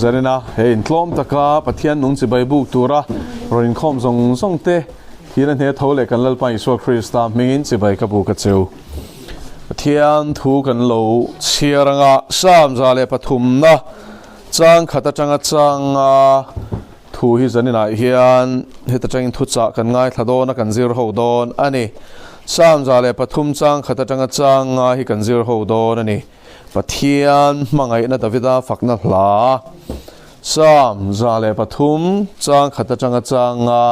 zalenna he in tlom taka pathian nung chi baibu tura roin khom zong te hian he thole kan lalpa Isu Krista mingin chi bai ka bu ka cheu pathian thu kan lo chiaranga sam zale pathum na chang khata changa changa thu hi zalenna hian heta changin thu cha kan ngai thadona kan zir ho don ani sam zale pathum chang khata changa changa hi kan zir ho don ani pathian mangai na davida fakna hla sam zale pathum chang khata changa changa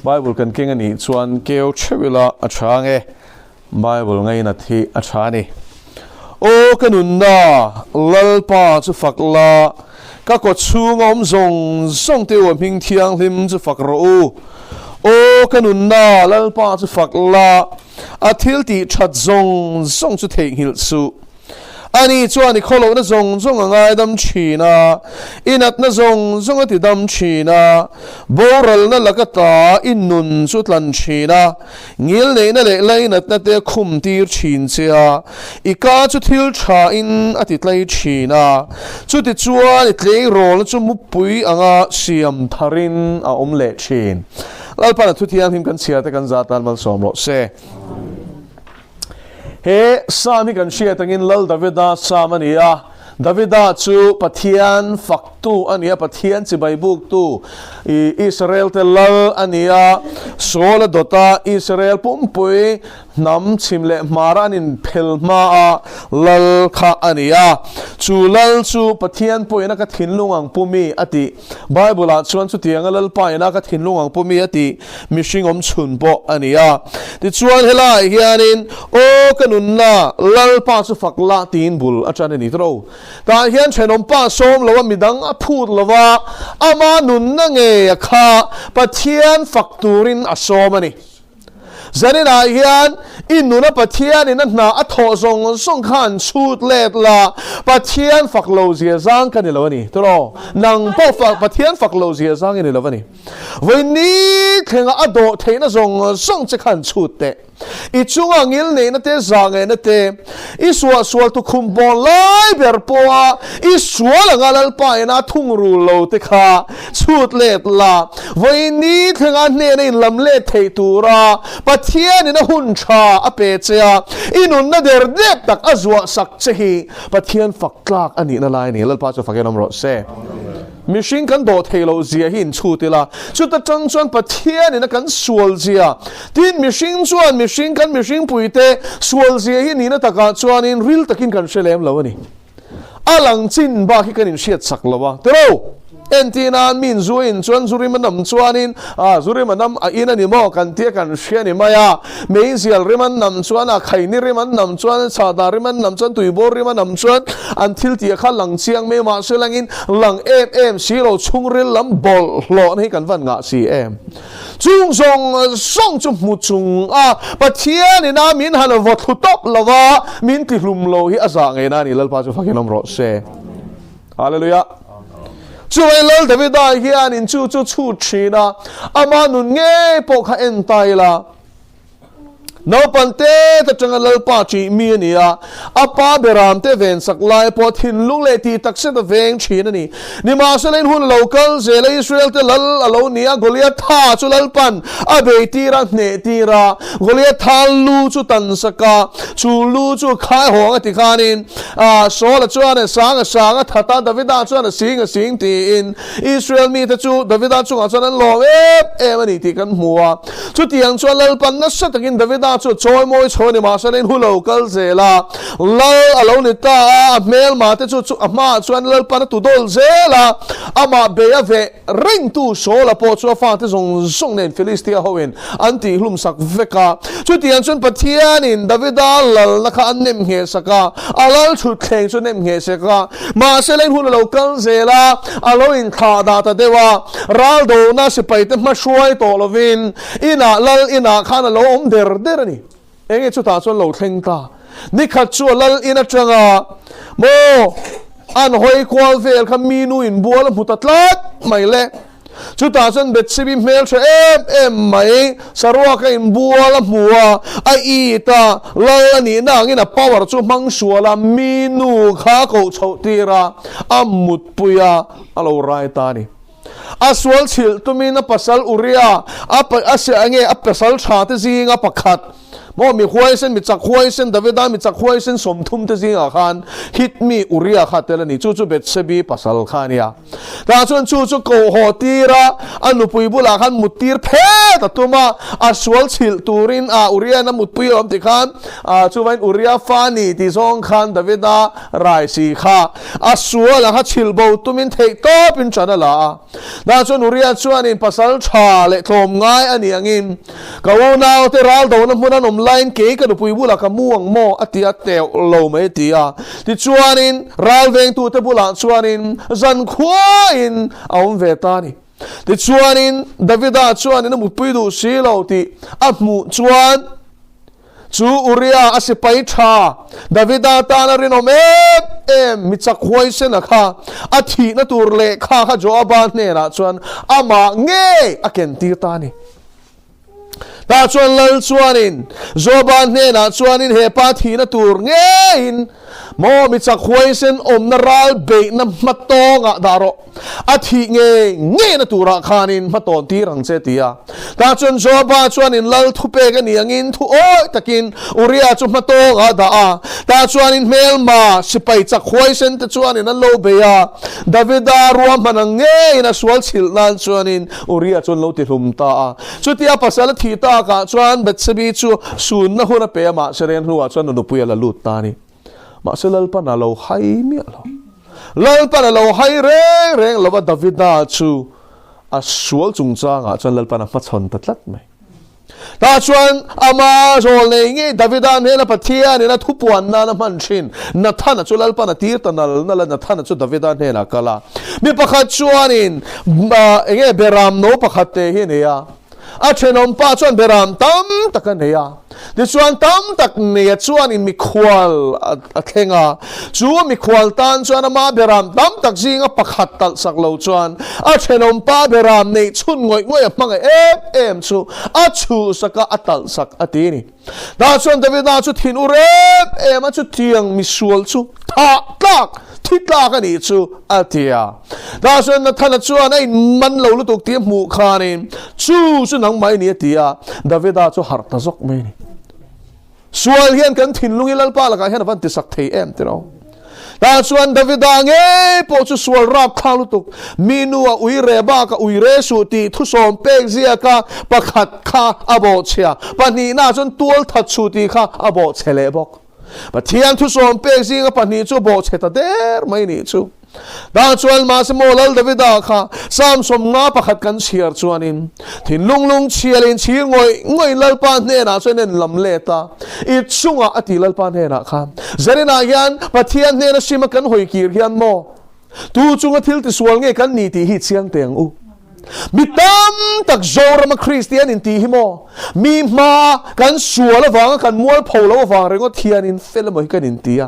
Bible kan king ani chuan keu chewila achange Bible ngai na thi achani o kanunna lalpa chu fakla ka ko chungom zong te wa ming thiang hlim chu fakro o kanunna lalpa chu fakla athil ti that zong chu thei hil su ani chuan ni kholo na zong anga dam china inat na zong ati dam china boral na lakata innun chu tlan china ngil nei na le lainat na te khum tir chin chia ika chu thil tha in ati tlai china chu ti chuan i tlei rol chu mupui anga siam tharin a omle chin lalpa na thutian him kan chia te kan zatan mal somro se he sami kan shia tangin lal davida samania davida chu pathian faktu ania pathian chi baibuk tu Israel te lal ania sola dota Israel pumpui nam chimle maranin phelma a lal kha ania chu lal chu pathian poina ka thinlungang pumi ati Bible a chuan chu tianga lal paina ka thinlungang pumi ati mishingom chunpo ania ti chuan helai hianin o kanunna lal pa chu fakla tin bul achane ni tro ta hian chenom pa som lawa midang a phut lawa ama nun na nge kha pathian fakturin asomani zalenna hian inuna pathian in na atho zong khan chut let la pathian faklo zia zang kan lawani tro nang po fak pathian faklo zia zang in lawani voini thenga ado theina zong che khan chut te I chunga ngil nei na te zange na te I sual tu kumbon lai berpoa I sual ngalal pa ina thungru lo te kha chut let la voini thenga ne nei lam le thei tura pathian ina hun cha ape chea inun na der dep tak azwa sak chehi pathian faklak ani na lai ni lal pa cha fakenam ro se Mishing kan do thelo zia hin chutila chuta changchuan pathian ina kan sual zia tin mishing chuan mishing puite sual zia hi ni na taka chuan in ril takin kan shelem lawani alang chin ba hi kan in shiat sak lawa tero entina Mizo in chuan zurimanam chuanin zurimanam a ina ni mo kan tia kan shia ni maya meisial riman nam chuan a khaini riman nam chuan chada riman nam chuan tuibor riman nam chuan until tia kha lang chiang me ma selangin lang em silo chungril lam bol hlo nei kan van nga si em chung song chu mu chung a pathian ina min han vot top lawa min ti hlum lo hi aza nge na ni lalpa chu fakinom ro se hallelujah chu lal davida hian in chu china ama nun nge po kha entai la no pante ta changa lal pa chi mi ania apa beram te ven saklai po thin lung le ti takse ta veng chin ani ni ma selen hun local zele Israel te lal alo nia Goliath tha chu lal pan abe ti ra ne ti ra Goliath thal lu chu tan saka chu lu chu khai ho ati khanin so la chuan sanga thata davida chuan sing ti in Israel mi te chu davida chu chuan lo ani ti kan muwa chu tiang chuan lal pan na satakin davida chu choi moi choi ni ma salen hu local zela lal alo ni ta mel ma te chu ama chuan lal pan tu dol zela ama be ave ring tu so la po chu fa te zong nen Philistia hoin anti hlum sak veka chu tian chun pathian in davida lal na kha anem nge saka alal chu thleng chu nem nge saka ma salen hu local zela alo in kha da ta dewa raldo na se pai te ma shoi to lovin ina lal ina khana lo om der ani enge chu ta chon lo thleng ta ni khat chu lal ina changa mo an hoi kwal vel kha minu in bual mutatlat mai le chú ta chân bết xí bìm mèo cho em mấy sarwa cái bùa là mùa ai ta lâu anh đi na nghe là power chú mang xua là minu khá cầu chậu tira mút puya alo rai ta ni aswal chil tumi na pasal uria ase nge pasal tha te zinga pakhat mo mi khuaisen mi chak khuaisen davida mi chak khuaisen somthum te zinga khan hit mi uria khatel ni chu chu betsebi pasal khania ta chon chu chu ko hotira anupui bula khan mutir phe ta tuma aswal chil turin uria na mutpui om ti khan chu vain uria fani ti song khan davida rai si kha aswal ha chil bo tumin thei to pin chanala ta chon uria chuan in pasal tha le thom ngai ani angin kauna te ral do na munan om line ke ka pui bula ka muang mo atia te lo mai tia ti chuanin ral veng tu te bula chuanin zan khwa in aum vetani ti chuanin davida chuanin mu pui du si lo ti amu chuan chu uria asipai tha davida ta na rin om mi chak khoi se na kha athi na tur le kha kha jo aban ne na chuan ama nge aken tir ta ni ta chuan lal chuanin zoban ne na chuanin he pa thi na tur nge in mo mi chak khoi sen om na ral be na matonga daro athi nge na tura khanin maton ti rang che tia ta chuan zoba chuanin lal thu pe ga ni angin thu oi takin uria chu matonga da ta chuanin mel ma sipai chak khoi sen te chuanin an lo be ya davida ruam manang nge na swal chil nan chuanin uria chun lo ti hlum ta chu tia pasal thi ta ka chuan betsebi chu sun na huna pe ma seren huwa chuan nu puya la lut ta ni ma selal pa na lo hai mi lo lal pa na lo hai reng lo ba davida chu aswal chungcha nga chuan lal pa na machon tatlat mai ta chuan ama zol nei nge davida ne na pathia ne na thupuan na man thin na thana chu lal pa na tir tanal na la na thana chu davida ne na kala mi pakhat chuanin enge beram no pakhat te hi ne ya chenom pa chuan beram tam takan he ya ti chuan tam tak ne chuan in mi khwal a thenga chu mi khwal tan chuan ama beram tam tak zinga pakhat tal sak lo chuan chenom pa beram nei chun ngoi ngoi mang em chu chu saka atal sak ati ni da chuan davida chu thin urep chu tiang mi sual chu tha tak thitla ka ni chu atia da chuan na thana chuan ai man lo lu tuk ti mu khanin chu nang mai ni tia davida chu har ta zok mai ni sual hian kan thin lungi lalpa la ka hian van ti sak thei em ti ro da chuan davida nge po chu sual rap khalu tuk minu a uire ba ka uire su ti thu som pek zia ka pakhat kha abo chia pani na chun tual that su ti kha abo chele bok Pathian thu som pek zia pani chu bo cheta der mai ni chu da chuan ma se molal davida kha sam som nga pakhat kan chiar chuanin thin lunglung chialin chi ngoi lalpa ne na chuanin lam leta I chunga ati lalpa ne na kha zarina hian pathian ne na sima kan hoi kir hian mo tu chunga thil ti sual nge kan ni ti hi chiang teng u mi tam tak zora ma Christian in ti hi mo mi ma kan sual awang kan mual pholo awang rengo thian in felmo kan in tia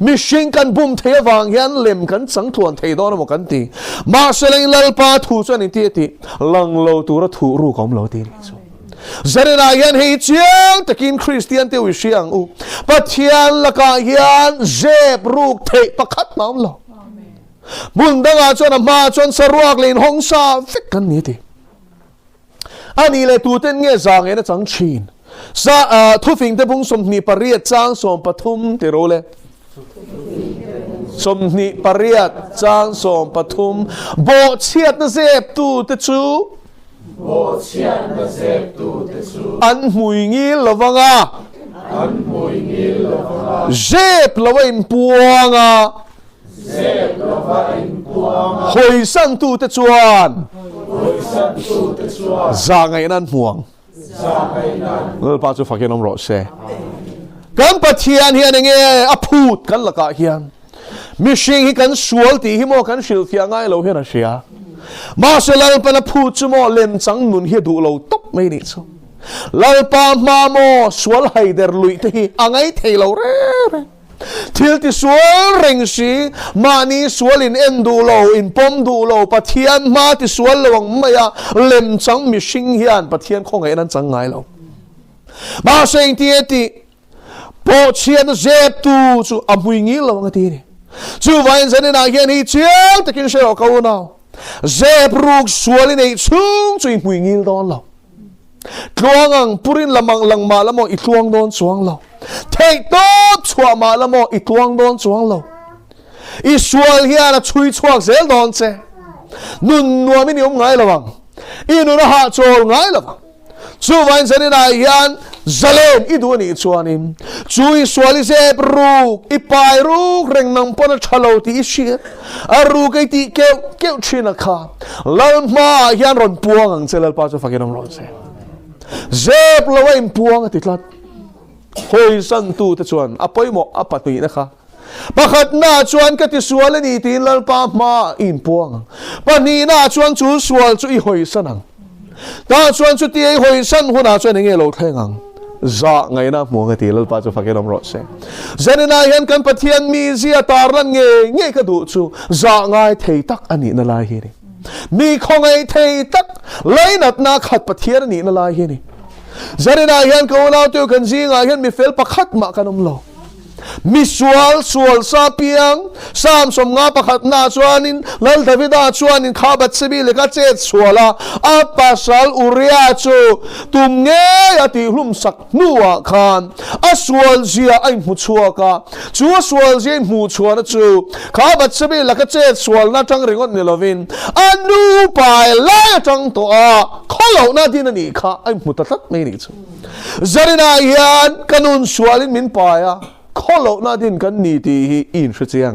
mi shin kan bum the awang hian lem kan chang thuan thei don mo kan ti ma seleng lalpa thu chuan in ti lang lo tur thu ru kom lo ti chu zarina hian hei chiang takin Christian te wi siang u pathian laka hian zep ruk thei pakhat mam lo bundanga chuan ma chuan saruak lein hongsa fik kan ni ti ani le tu ten nge zang ena chang chin sa thu fing te bung som ni pariat chang som pathum te role som ni pariat chang som pathum bo chiat na zep tu te chu bo chiat na zep tu te chu an hui ngil lawanga zep lawain puanga zep lawain puanga hoi san tu te chuan zangai nan muang lal pa chu fakin om ro se kan pathian hian nge aphut kan laka hian mishing hi kan sual ti hi mo kan shil thia ngai lo hian a sia ma se lal pa na phut chu mo lem chang nun hi du lo top mai ni chu lal pa ma mo sual haider lui te hi angai thei lo re ทิลที่สวนเร่งสีมานี้สวนอินดูโลอินปมดูโลปะเทียนมาที่สวนระวังไม่อะเล่มจังมิชิงเฮียนปะเทียนคงไงนั้นจังไงเรามาเสียงที่ติโปเชียนเจ็บตูจูอมุยงี้ระวังทีนี่จูวันเสาร์นี้เฮียนี่เจ้าตะกินเชลเขาหนาวเจ็บรูกสวนในชุ่งจูอมุยงี้ตอนเรากลวงปุรินละมังลังมาละโมอีกลวงโดนสวงเราเทกต๊อบชัวมาละโมอีกลวงโดนสวงเราอีสวลเฮียนะช่วยช่วงเซลโดนเซนุนนัวไม่นิยมไงละวังอีนุนหาโจลไงละวังจูวันเสาร์นี้ยันซาเลนอีดูนี่ชวนิมจูอีสวลิเซปรูกอีปายรูกเร่งนำปนชะโลตีเชียอารูกไอตีเกวชินักขาลัลมายันรอนปวงเซลล์ป้าจะฟังกันน้องรอนเซเจ็บละว่าอินพวงติดลัดหอยสันตูตะชวนอภัยหมออปัตตุยนะคะประคัดหน้าชวนก็ติสวลนี่ตีนลัลปามาอินพวงปนีหน้าชวนจูสวลจูอีหอยสันังตาชวนจูตีไอหอยสันหัวหน้าชวนยังไงเราเท่งังจะไงนะมัวกันตีลัลปาจะฟังกันน้องรถเซเจนนายเห็นกันปะเทียนมีเสียตาลันเงี้ยก็ดูจูจะไงเทตักอันนี้นั่นลายเฮนี่มีคงไอเทตักเลยนัดนาขัดปะเทียนนี่นั่นลายเฮนี่จารินาเห็นเขาเล่าตัวกันจริงเห็นมีเฟลประคัดมากันน้ำโลมีสวลซาเปียงสามสมงาประคัดนาชวนินลัลดาวิดาชวนินข้าบัดสบีเลกัเจตสวลาอัปปัสลอุริอาจูตุมเงยติลุมสักนัวขานอัสวลเจียไอมุชัวกาจูสวลเจียมุชัวนะจูข้าบัดสบีเลกัเจตสวลนาจังริงอดเนลวินอนุปายลายจังตัวข้อเหล่านาที่นั่นนี่ข้าไอมุตัดไม่นี่จูจารินาเห็นกันุนสวลินมินปายาข้อโลนาดินกันนี่ที่อินสุดเจียง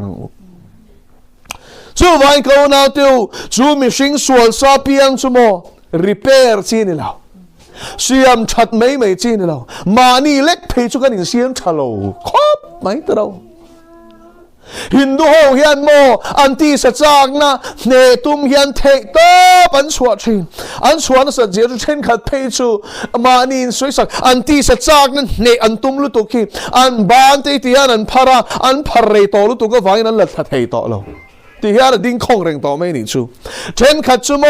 จูวันเขาหน้าเตียวจูมิชิงสวลซาเปียงจูโมรีเพร์จีนี่แล้วเสียมชัดไม่จีนี่แล้วมานี่เล็กเพจุกันอินเสียมชะโลครบไม่ตระฮินดูโฮเฮียนโมอันที่สัจจากนะเนตุมเฮียนเทกตบอันสวดชินอันสวดสัจเจจุเช่นขัดเพจูมานีนสวยสักอันที่สัจจากนั้นเนอันตุมลุตุกีอันบานที่ที่อันพาราอันพาเรโตลุตุก็ฟังนั้นหลัดเทยโตเราที่อันดิ้งคงเร่งโตไม่นิจูเช่นขัดจูโม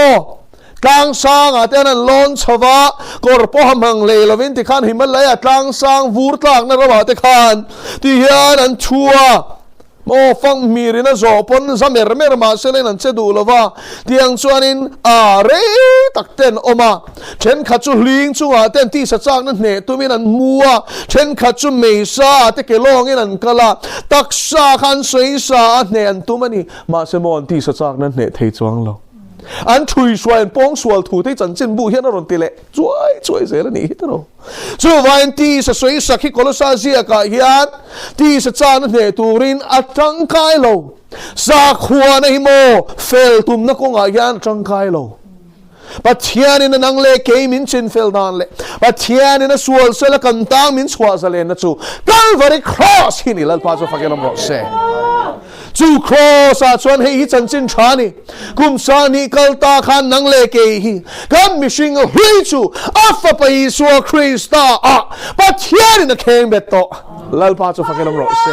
กลางสางอาเตนันลอนชวะกอร์ปอมังเลลวินที่ขันหิมัลเลยกลางสางวูร์ตากนระบาดที่ขันที่อันชัวโมฟังมีรินะโจปนซาเมร์มาเซเลนันเซดูลว่าที่ยังชวนินเรตักเต้นออกมาเช่นขัดจุลิงจูอาเต้นที่สัจจนั้นเนตุมินันมัวเช่นขัดจุเมษาที่เกลองนันกะลาตักษาขันสวยสาเนอันตุมันนี่มาเซมอนที่สัจจนั้นเนเทจวงเราอันช่วยช่วยป้องสวลถูที่จันจินบุเฮียนรอนติเล่ช่วยเสร็จแล้วนี่ที่เราช่วยวันที่สวยสักที่คนละซาเซียกับเฮียนที่สัจจานั้นเหตุรินอัดจังไกเราสักหัวในโมเฟลตุมนักงอายันจังไกเราปัจเจียนนังเล่เกมินชินเฟลดานเล่ปัจเจียนสวลเซลกันตังมินสวาซาเลนจูกัลวารีครอสที่นี่ลัลปาโจฟังกันลำรอเซจูครอสชวนให้จันจินชานีกุมสานีกัลตาขันนังเลเกฮีกันมิชิงฮิจูอัฟปะยิสวคริสตาปัจเจียนนักเคงเบตโตลัลปาโจฟังกันลำรอเซ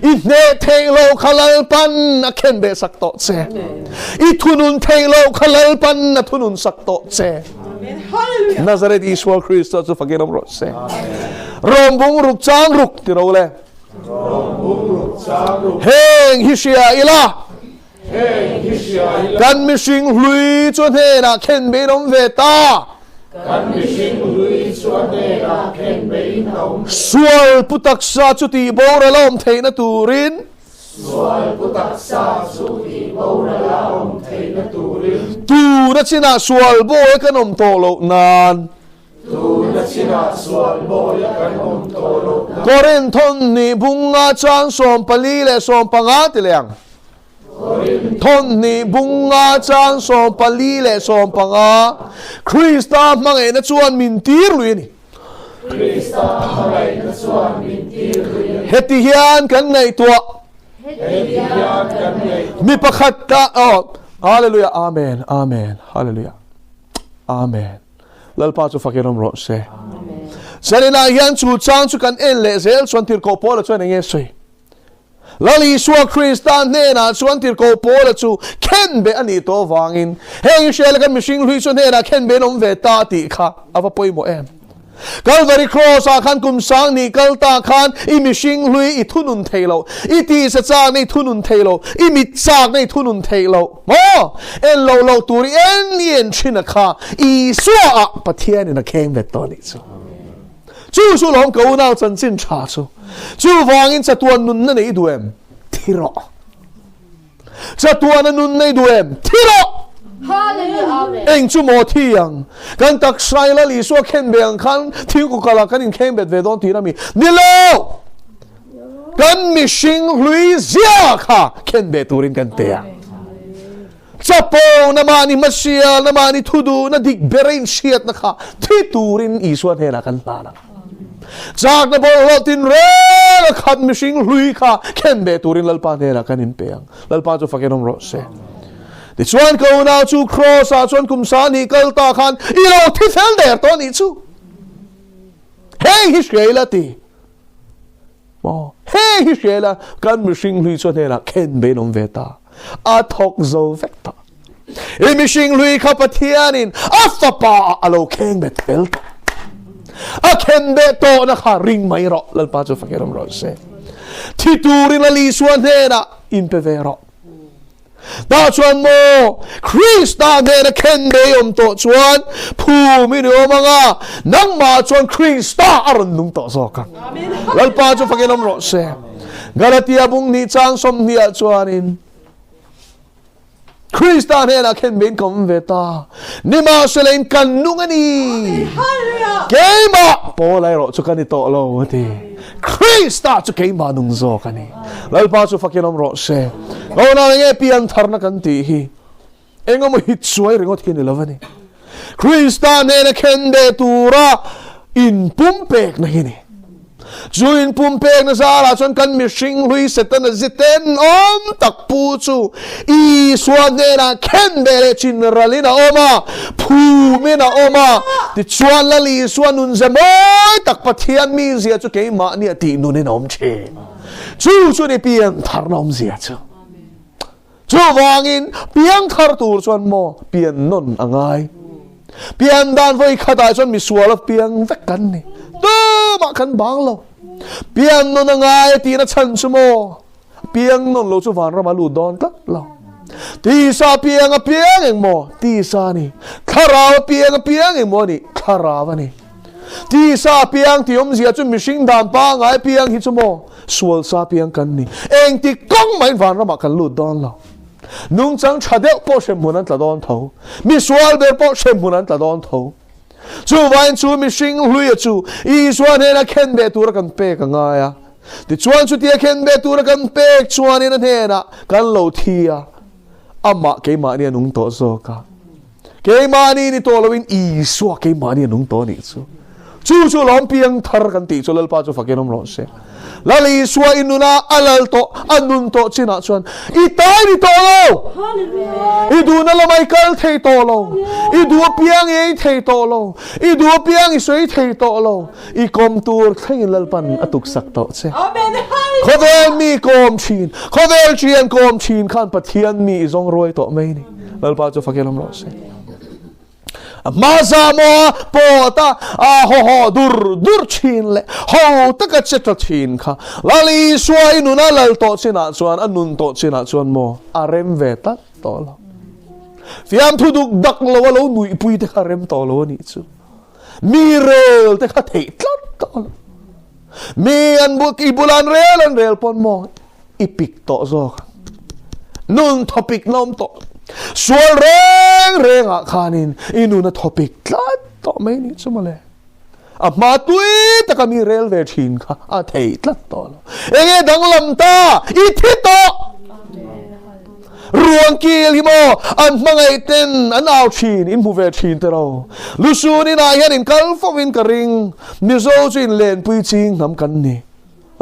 อินเนเทโลขลัลปันนักเคงเบสักโตเซอิทุนุนเทโลขลัลปันนัทุนุนสักโตเซนาซาเรตอิสวาคริสตาโจฟังกันลำรอเซรอมบุงรุกจางรุกที่เราเล่เฮงฮิเชียอิลากันมิชิงลุยจนเฮนะเข็นเบนอมเวตาสวลปุตักษาจุติโบราลอมเทนตูรินตูนัชนะสวลโบยกันอมโตโลนานกอรินทนนี่บุงอาจารย์สมปลีเลสมปังอาติเลียงทนนี่บุงอาจารย์สมปลีเลสมปังอาคริสต์มังเอ็นชวนมินตีร์ลุยนี่เฮติฮิอันกันในตัวมีประคัตตาฮาเลลูยาอาเมนอาเมนฮาเลลูยาอาเมนลัลปาจูฟักเกรมรอเซเซเลนายันจูจางจูกันเอ็นเลเซลชวนทิร์โคโปลชวนเงี้ยสวย ลลีสัวคริสตันเนน่ะส่วนที่โกโปละจูเข็นเบอันนี้ตัววางอินเฮงเชลกันมิชิงลุยส่วนเนน่ะเข็นเบนอมเวตาติค่ะอาว่าป่วยโมเอ็มกัลวาริครอสอาคันกุมสังนี่กัลตาคันอิมิชิงลุยอิทุนุนเทโลอิตีสจากในทุนุนเทโลอิมิจากในทุนุนเทโลโมเอ็นโลโลตูริเอ็นเย็นชินะค่ะอีสัวอะปะเทียนน่ะเข็นเวตานิจูจู่ลองกูน่าจันจินชาจู่วางอินจะตัวนุนนั่นไอ้ดูเอ็มที่รอจะตัวนั้นนุนในดูเอ็มที่รอเองจู่โมที่ยังกันตักใส่ละลิสัวเข็นเบียงคันที่กูกล่าวกันอินเข็นเบ็ดเวดอนที่นั่นมีนี่โลกันมิชิงลุยเซียค่ะเข็นเบ็ดตูรินกันเตียจะโปน้ำมันมัสเซียน้ำมันทุดูนั่นดิกเบรินเชียดนะคะที่ตูรินอีสวนเฮนักันตานะจากนั้นพอเราตินเร่ขัดมิชิงลุยค่ะเข็นเบตูรินลลปานเฮนักันอินเปียงลลปานจะฟังกันน้องรถเซ่ดิชวนเขาหน้าจูครอสชวนกุมสานีกัลตาคันอีโลที่เฟลเดอร์ตัวนี้จูเฮ้ยฮิสเกลตีเฮ้ยฮิสเกลกันมิชิงลุยชวนเฮนักเข็นเบนอมเวตาอาทอกโซเวกตาอิมิชิงลุยข้าพเทียนินอัฟปาอโลเข่งเบตเฟลต์อาเข่งเบโตนะคะริงไม่รอลลปาจูฟังกันรอเซที่ตูรินลลีสวนเฮนะอินเปเวรอตาชวนโมคริสตาเนนะเข่งเบยมโตชวนผู้มิโนมังะนังมาชวนคริสตาอรุณนุงโตโซกันลลปาจูฟังกันรอเซกาลาติอาบุงนิจังสมเนียชวนินคริสต์เนน่ะเข็นเบนคอมเวตานิมาเสเลนกันนุงอันนี้เกย์มาโปไลโรจุกันนี่โตโลวะทีคริสต์จุเกย์มานุงโซกันนี่แล้วพาจุฟักยันอมโรเซ่โอ้น่าเงี้ยปีอันทาร์นักันตีฮีเอ็งก็มาฮิตสวยเรื่องที่นี่ละวะนี่คริสต์เนน่ะเข็นเดตูระอินปุ่มเปกนะฮีนี่จูอินปุ่มเปกนะซาลาจนกันมิชิงลุยเซตันจิเตนอมตักปูจูอีสวนเนน่ะเข็นเบเลชินรัลินะอมาพูมินะอมาติชวนละลีสวนนุนเซมอยตักปะเทียนมีเสียจูเกย์มาเนี่ยตีนุนนอมเชจูนี่เปียงทาร์นอมเสียจูวางอินเปียงทาร์ตูร์ชวนโมเปียนนนอ่างไงเปียนดานไว้ขดายชวนมีสวลเปียงเวกันนี่ตัวมาขันบางเราเปียนนนง่ายตีนัชันชโมเปียงนนเราจะวานเรามาลูดอนตัดเราตีซาเปียงเองโมตีซานี่คาราวเปียงเองโมนี่คาราวนี่ตีซาเปียงที่อมเสียจนมิชิงดานปางไอเปียงฮิชโมสวลซาเปียงกันนี่เองที่ก้องไม่วานเรามาขันลูดอนเรานุ่งจังชาเดลโปเชมุนันตะดอนเทามีสวลเบลโปเชมุนันตะดอนเทาจูวันจูมิชิงลุยจูอีสวนเฮนะเข็นเบตูระกันเปกง่ายอ่ะดิชวนชุดที่เข็นเบตูระกันเปกชวนนี่นั่นเฮนะกันโลทีอ่ะอามาเกมาเนี่ยนุ่งโตโซกาเกมานี่นี่โตลวินอีสวะเกมาเนี่ยนุ่งโตนี่จูล้อมเพียงทาร์กันตีจูเลลปาจูฟักเกนอมโรเซลาลีสวะอินุนาอัลลโตอันนุนโตชินะชวนอีตายนี่โตโลอีดูนั่นละไม่กัลเทโตโลอีดูเปียงเอเทโตโลอีดูเปียงอีสวยเทโตโลอีคอมตูร์ขึ้นลลปันอตุกสักโตเซขอเวลมีกอมชีนขอเวลเชียนกอมชีนขันปะเทียนมีอีจงรวยโตไม่นี่ลลปาจูฟักเกนอมโรเซมาซาโมปอตาโฮดูร์ชินเลโฮตะกัดเจตชินค่ะลาลีสวยนุนาลลโตชินาชวนอันนุนโตชินาชวนโมอาเรมเวตัดโตลฟิอัมทุดุกดักลวะโลนุยปุยเตคาเรมโตโลนี่จูมีเรลเตคาเทตัดโตลมีอันบุกอีบุลันเรลปนโมอีปิกโตโซนุนทอปิกน้อมโตสวลเร่งอาคานินอินุนทอปิกลัดต่อไม่นี่สมัยเลยมาตุยตะกมีเรลเวชินค่ะเทตลัดต่อแล้วเองดังลำตาอิทิโตรวงกีลิโมอันมังไอเต็นอันเอาชินอินผู้เวชินเตเราลูซูนี่นายนินคัลฟวินกริงมิโซจินเลนปุยจิงทำกันนี่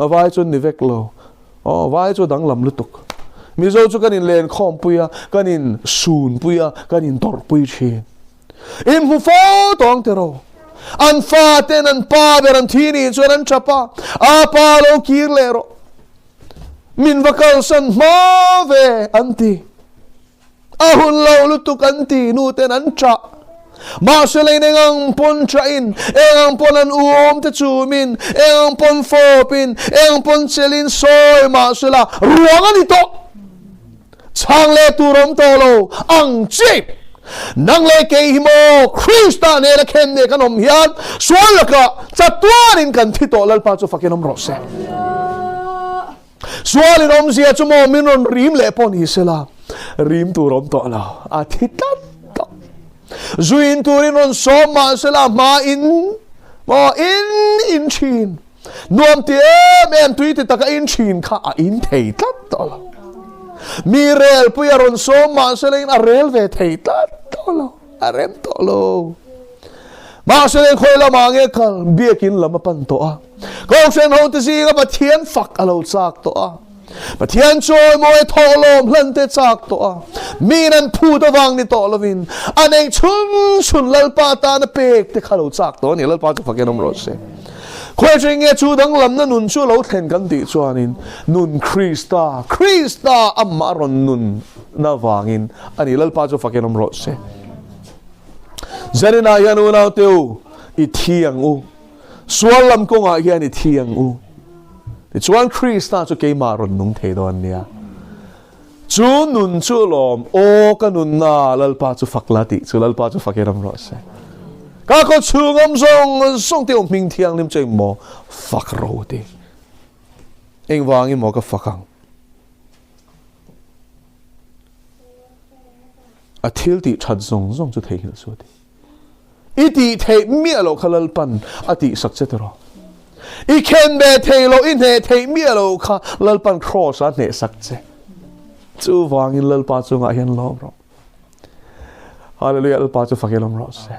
ไว้จนนิเวกโลไว้จนดังลำลุตุกมิโซจุกันอินเลนคอมปุยกันอินซูนปุยกันอินตอร์ปุยเชนอินผู้ฟ้าตองเตโรอันฟาเตนันปาเบรันทีนี่จวนอันชะปาอาปาโลกีร์เลโร min vakal san ma ve anti ahun lo lutuk anti nu ten an tra ma se le ngang pon tra in engang pon an te chu min engang pon fopin engang pon selin soy ma se la ruang ani to chang le turom to lo ang chip nang le ke himo Krista ne la ken ne kanom hian sual ka chatuanin kan thi to lal pa chu fakinom rose sualin om sia chu mo minon rim le pon hi sela rim turom to la a thi tat to zuin turin on so ma sela ma in chin nuam ti em tui ti taka in chin kha a in thei tat to la mi rel puyaron so ma selen a rel ve thei tat to lo a rem to lo ma selen khoi la ma nge khal biakin lama pan to a ko sen ho te si ga Pathian fak alo chak to a Pathian choi moi tholom hlan te chak to a mi nan phu to wang ni to lovin aneng chun lalpa ta na pek te khalo chak to ni lalpa chu fakenom ro se khoi ching nge chu dang lam na nun chu lo thlen kan ti chuanin nun Krista amma ron nun na wangin ani lalpa chu fakenom ro se zalenna yan u nau teu i thiang u sual lam ko nga hian i thiang u ti chuan Krista chu ke ma ron nung thei don nia chu nun chu lom o ka nun na lalpa chu fakla ti chu lalpa chu fakenom ro se ka ko chungam song te ming thiang lim chei mo fak ro ti eng wangin mo ka fakang a thil ti chat zong chu thei hil su ti iti thei mi alo khalal pan ati sakche tero I ken be thei lo in he thei mi alo kha lal pan cross a ne sakche chu wangin lal pa chu nga hian lo ro hallelujah lal pa chu fakelom ro se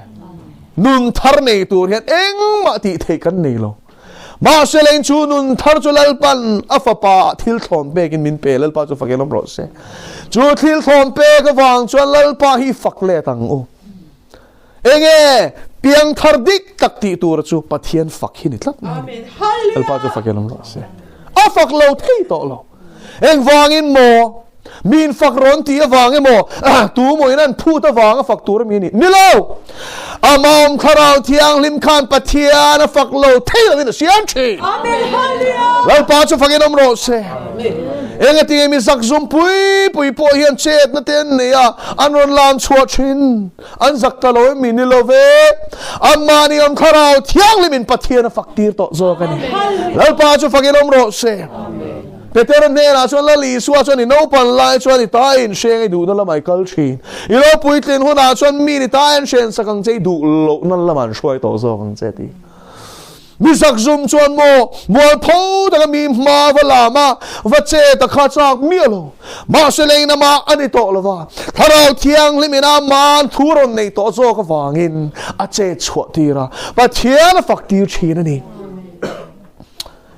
nun thar nei tur hian eng ma ti thei kan nei lo ma se len chu nun thar chu lal pan afa pa thil thon be kin min pe lal pa chu fakelom ro se chu thil thon pe ka wang chuan lal pa hi fak le tang o enge piang thar dik tak ti tur chu Pathian fak hi ni tlak Amen. Hallelujah. lal pa chu fakelom ro se a fak lo thei to lo eng wangin mo min fak ron ti awang mo tu mo inan phu ta wang fak tur mi ni lo amam kharau thiang lim khan Pathian a fak lo thei lo in siam chi Amen. Hallelujah. lal pa chu fakenom ro se eng ati mi sak zum pui po hian chet na ten ne ya anon lam chhuah thin an zak ta lo mi ni lo ve amani am kharau thiang lim in Pathian a fak tir to zo kan ni lal pa chu fakenom ro se Peter ne na chuan la li suwa chuan ni no pan lai chuan ni ta in sheng ai du na la mai kal thin I lo puitlin hu na chuan mi ni ta in shen sakang chei du lo nan la man shoi to zo kang che ti mi sak zum chuan mo tho da mi ma va la ma va che ta kha chak mi lo ma se le na ma ani to lo wa tharau thiang limina man thuron nei to zo ka wangin a che chhuah tira Pathian fak tir thin ani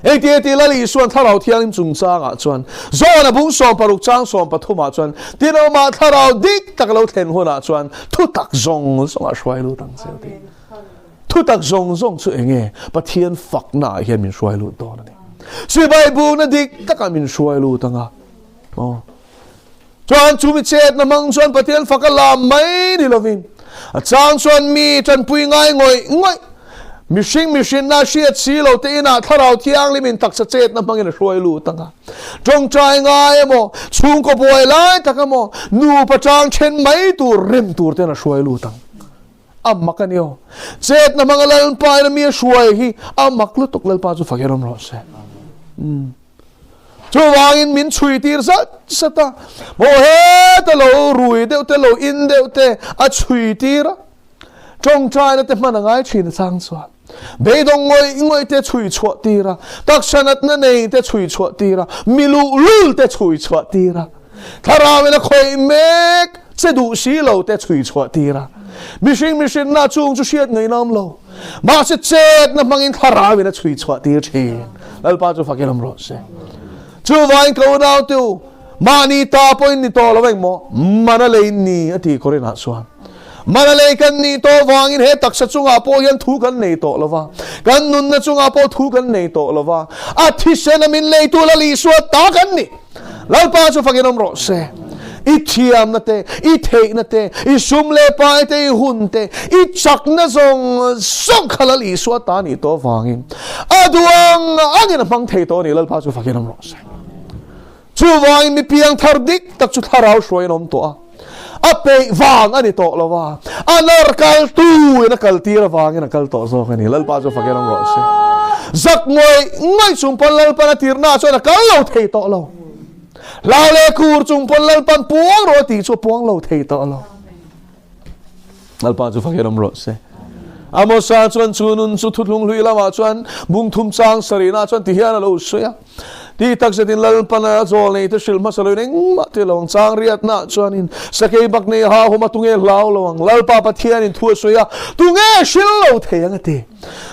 ti la li suan tharau thiang im chung changa chuan zona bung som paruk chang som pathuma chuan tino ma tharau dik tak lo thlen huna chuan thutak zong songa shwai lu tang se ti thutak zong chu enge Pathian fak na hian min shwai lu to ni si Bible na dik taka min shwai lu tanga chuan chu mi chet na mang chuan Pathian fak la mai ni lovin a chang chuan mi chan pui ngai ngoi Mishing na shiat silo te ina tharau thiang limin tak sa chet na mangin shoi lu tanga jong trai ngai mo chung ko boy lai takamo nu pachang chen mai tu rim tur te na shoi lu tang amak anio chet na mangalal pa na mi shoi hi amak lu tok lal pa chu fakerom ro se chu wangin min chui tir sata mo he te lo rui de te lo in de te a chui tira jong trai na te manangai chin sang chuan Bây dong ngồi te chui chua tira tak sanat na nei te chui chua tira milu lul te chui chua tira tharawe na khoi mek se du si lo te chui chua tira mishing na chung chu siat ngai nam lo ma se chet na mangin tharawe na chui chua tir chin lal pa chu fakelam ro se chu vain ko dau tu mani ta point ni to lo veng mo mana le ni ati korena suan manalei kan ni to wangin he taksa chunga po yan thu kan nei to lova kan nun na chunga po thu kan nei to lova athi senamin lei tu la li suat ta kan ni lalpa chu fakinom ro se I thiam na te I thei na te I sum le pai te I hun te I chak na zong song khala li suat ta ni to wangin aduang angin mang thei to ni lalpa chu fakinom ro se chu wangin mi piang thar dik tak chu tharau shoi nom to a ape wang ani to lova anar kal tu na kal tir wang na kal to so khani lalpa chu fakinom ro se zak ngoi ngai chung pon lalpa na tir na cho na kal lo thei to lo lao le kur chung pon lalpan puang ro ti chu puang lo thei to lo lalpa chu fakinom ro se amo sa chuan chunun chu thutlung hlui lama chuan bung thum chang sarina chuan ti hian lo soya ti tak se tin lalpan a zol nei te shil ma salo ning ma te long chang riat na chuan in sakei bak nei ha homa tunge lau lawang lalpa pathian in thu soya tunge shil lo thei anga te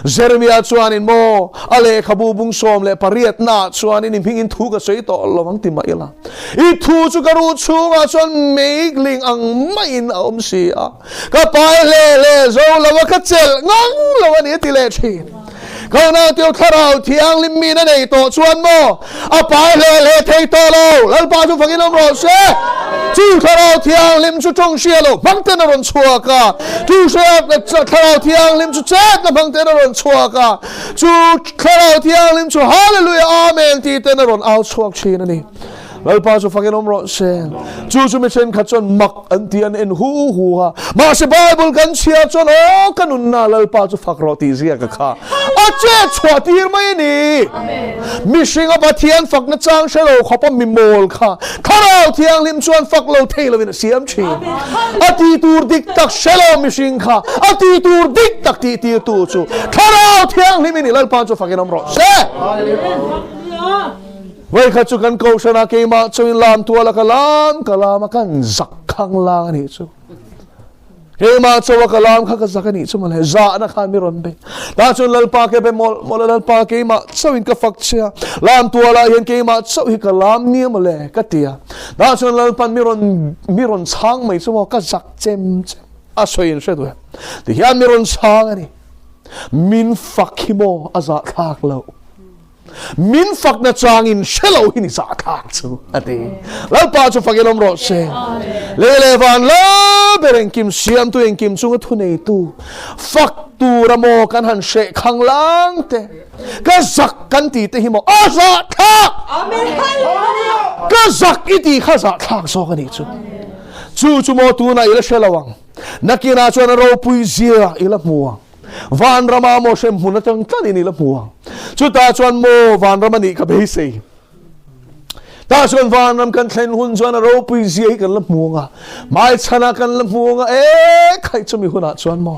Jeremia chuan in mo ale khabu bung som le pariat na chuan in phing in thu ka soi to lawang ti mai la I thu chu karu chunga chuan meik ling ang main om si a ka pai le zo lawa ka chel ngang lawa ni ti le thin ko na tiêu tharau thiang lim mi na nei to chuan mo a pai le thei to lo lalpa chu fakinom ro se chu tharau thiang lim chu chong sia lo bang ten ron chua ka chu se tharau thiang lim chu chet na bang ten ron chua ka chu tharau thiang lim chu hallelujah amen ti ten ron au chuak chin ani lalpa chu fakinom ro se chu mi chen khat chon mak an ti an en hu ha ma se bible kan chia chon o kanun na lalpa chu fak ro ti zia ka kha a che chwa tir mai ni mi singa pathian fak na chang shelo khopa mi mol kha kharau thiang lim chuan fak lo thei lo in siam chi a ti tur dik tak shelo mi sing kha a ti tur dik tak ti tu chu kharau thiang lim ni lalpa chu fakinom ro se Wai kha chu kan ko sana ke ma chu in lam tua la kalam kan zak khang lang ni chu ke ma chu wa kalam kha ka zak ni chu mal za na khan mi ron be ta chu lalpa ke be mol lalpa ke ma chu in ka fak chia lam tua la yen ke ma chu hi kalam ni male ka tia ta chu lalpan mi ron chang mai chu ka zak chem a soin she du ti hian mi ron chang ani min fak hi mo a za khak lo min fak na changin shelo hini sa khak chu ate lalpa chu fakinom ro se le van la bereng kim siam tu en kim chung thu nei tu fak tu ramo kan han she khang lang te ka zak kan ti te hi mo a za khak amen hallelujah ka zak iti kha za khak so kan ni chu mo tu na ila shelawang nakina chu na ro pui zia ila muang van rama mo shem huna tang tani ni la muang chu ta chuan mo van rama ni ka be sei ta chuan van ram kan thlen hun chuan ro pui zia kan la muanga mai chana kan la muanga e khai chu mi huna chuan mo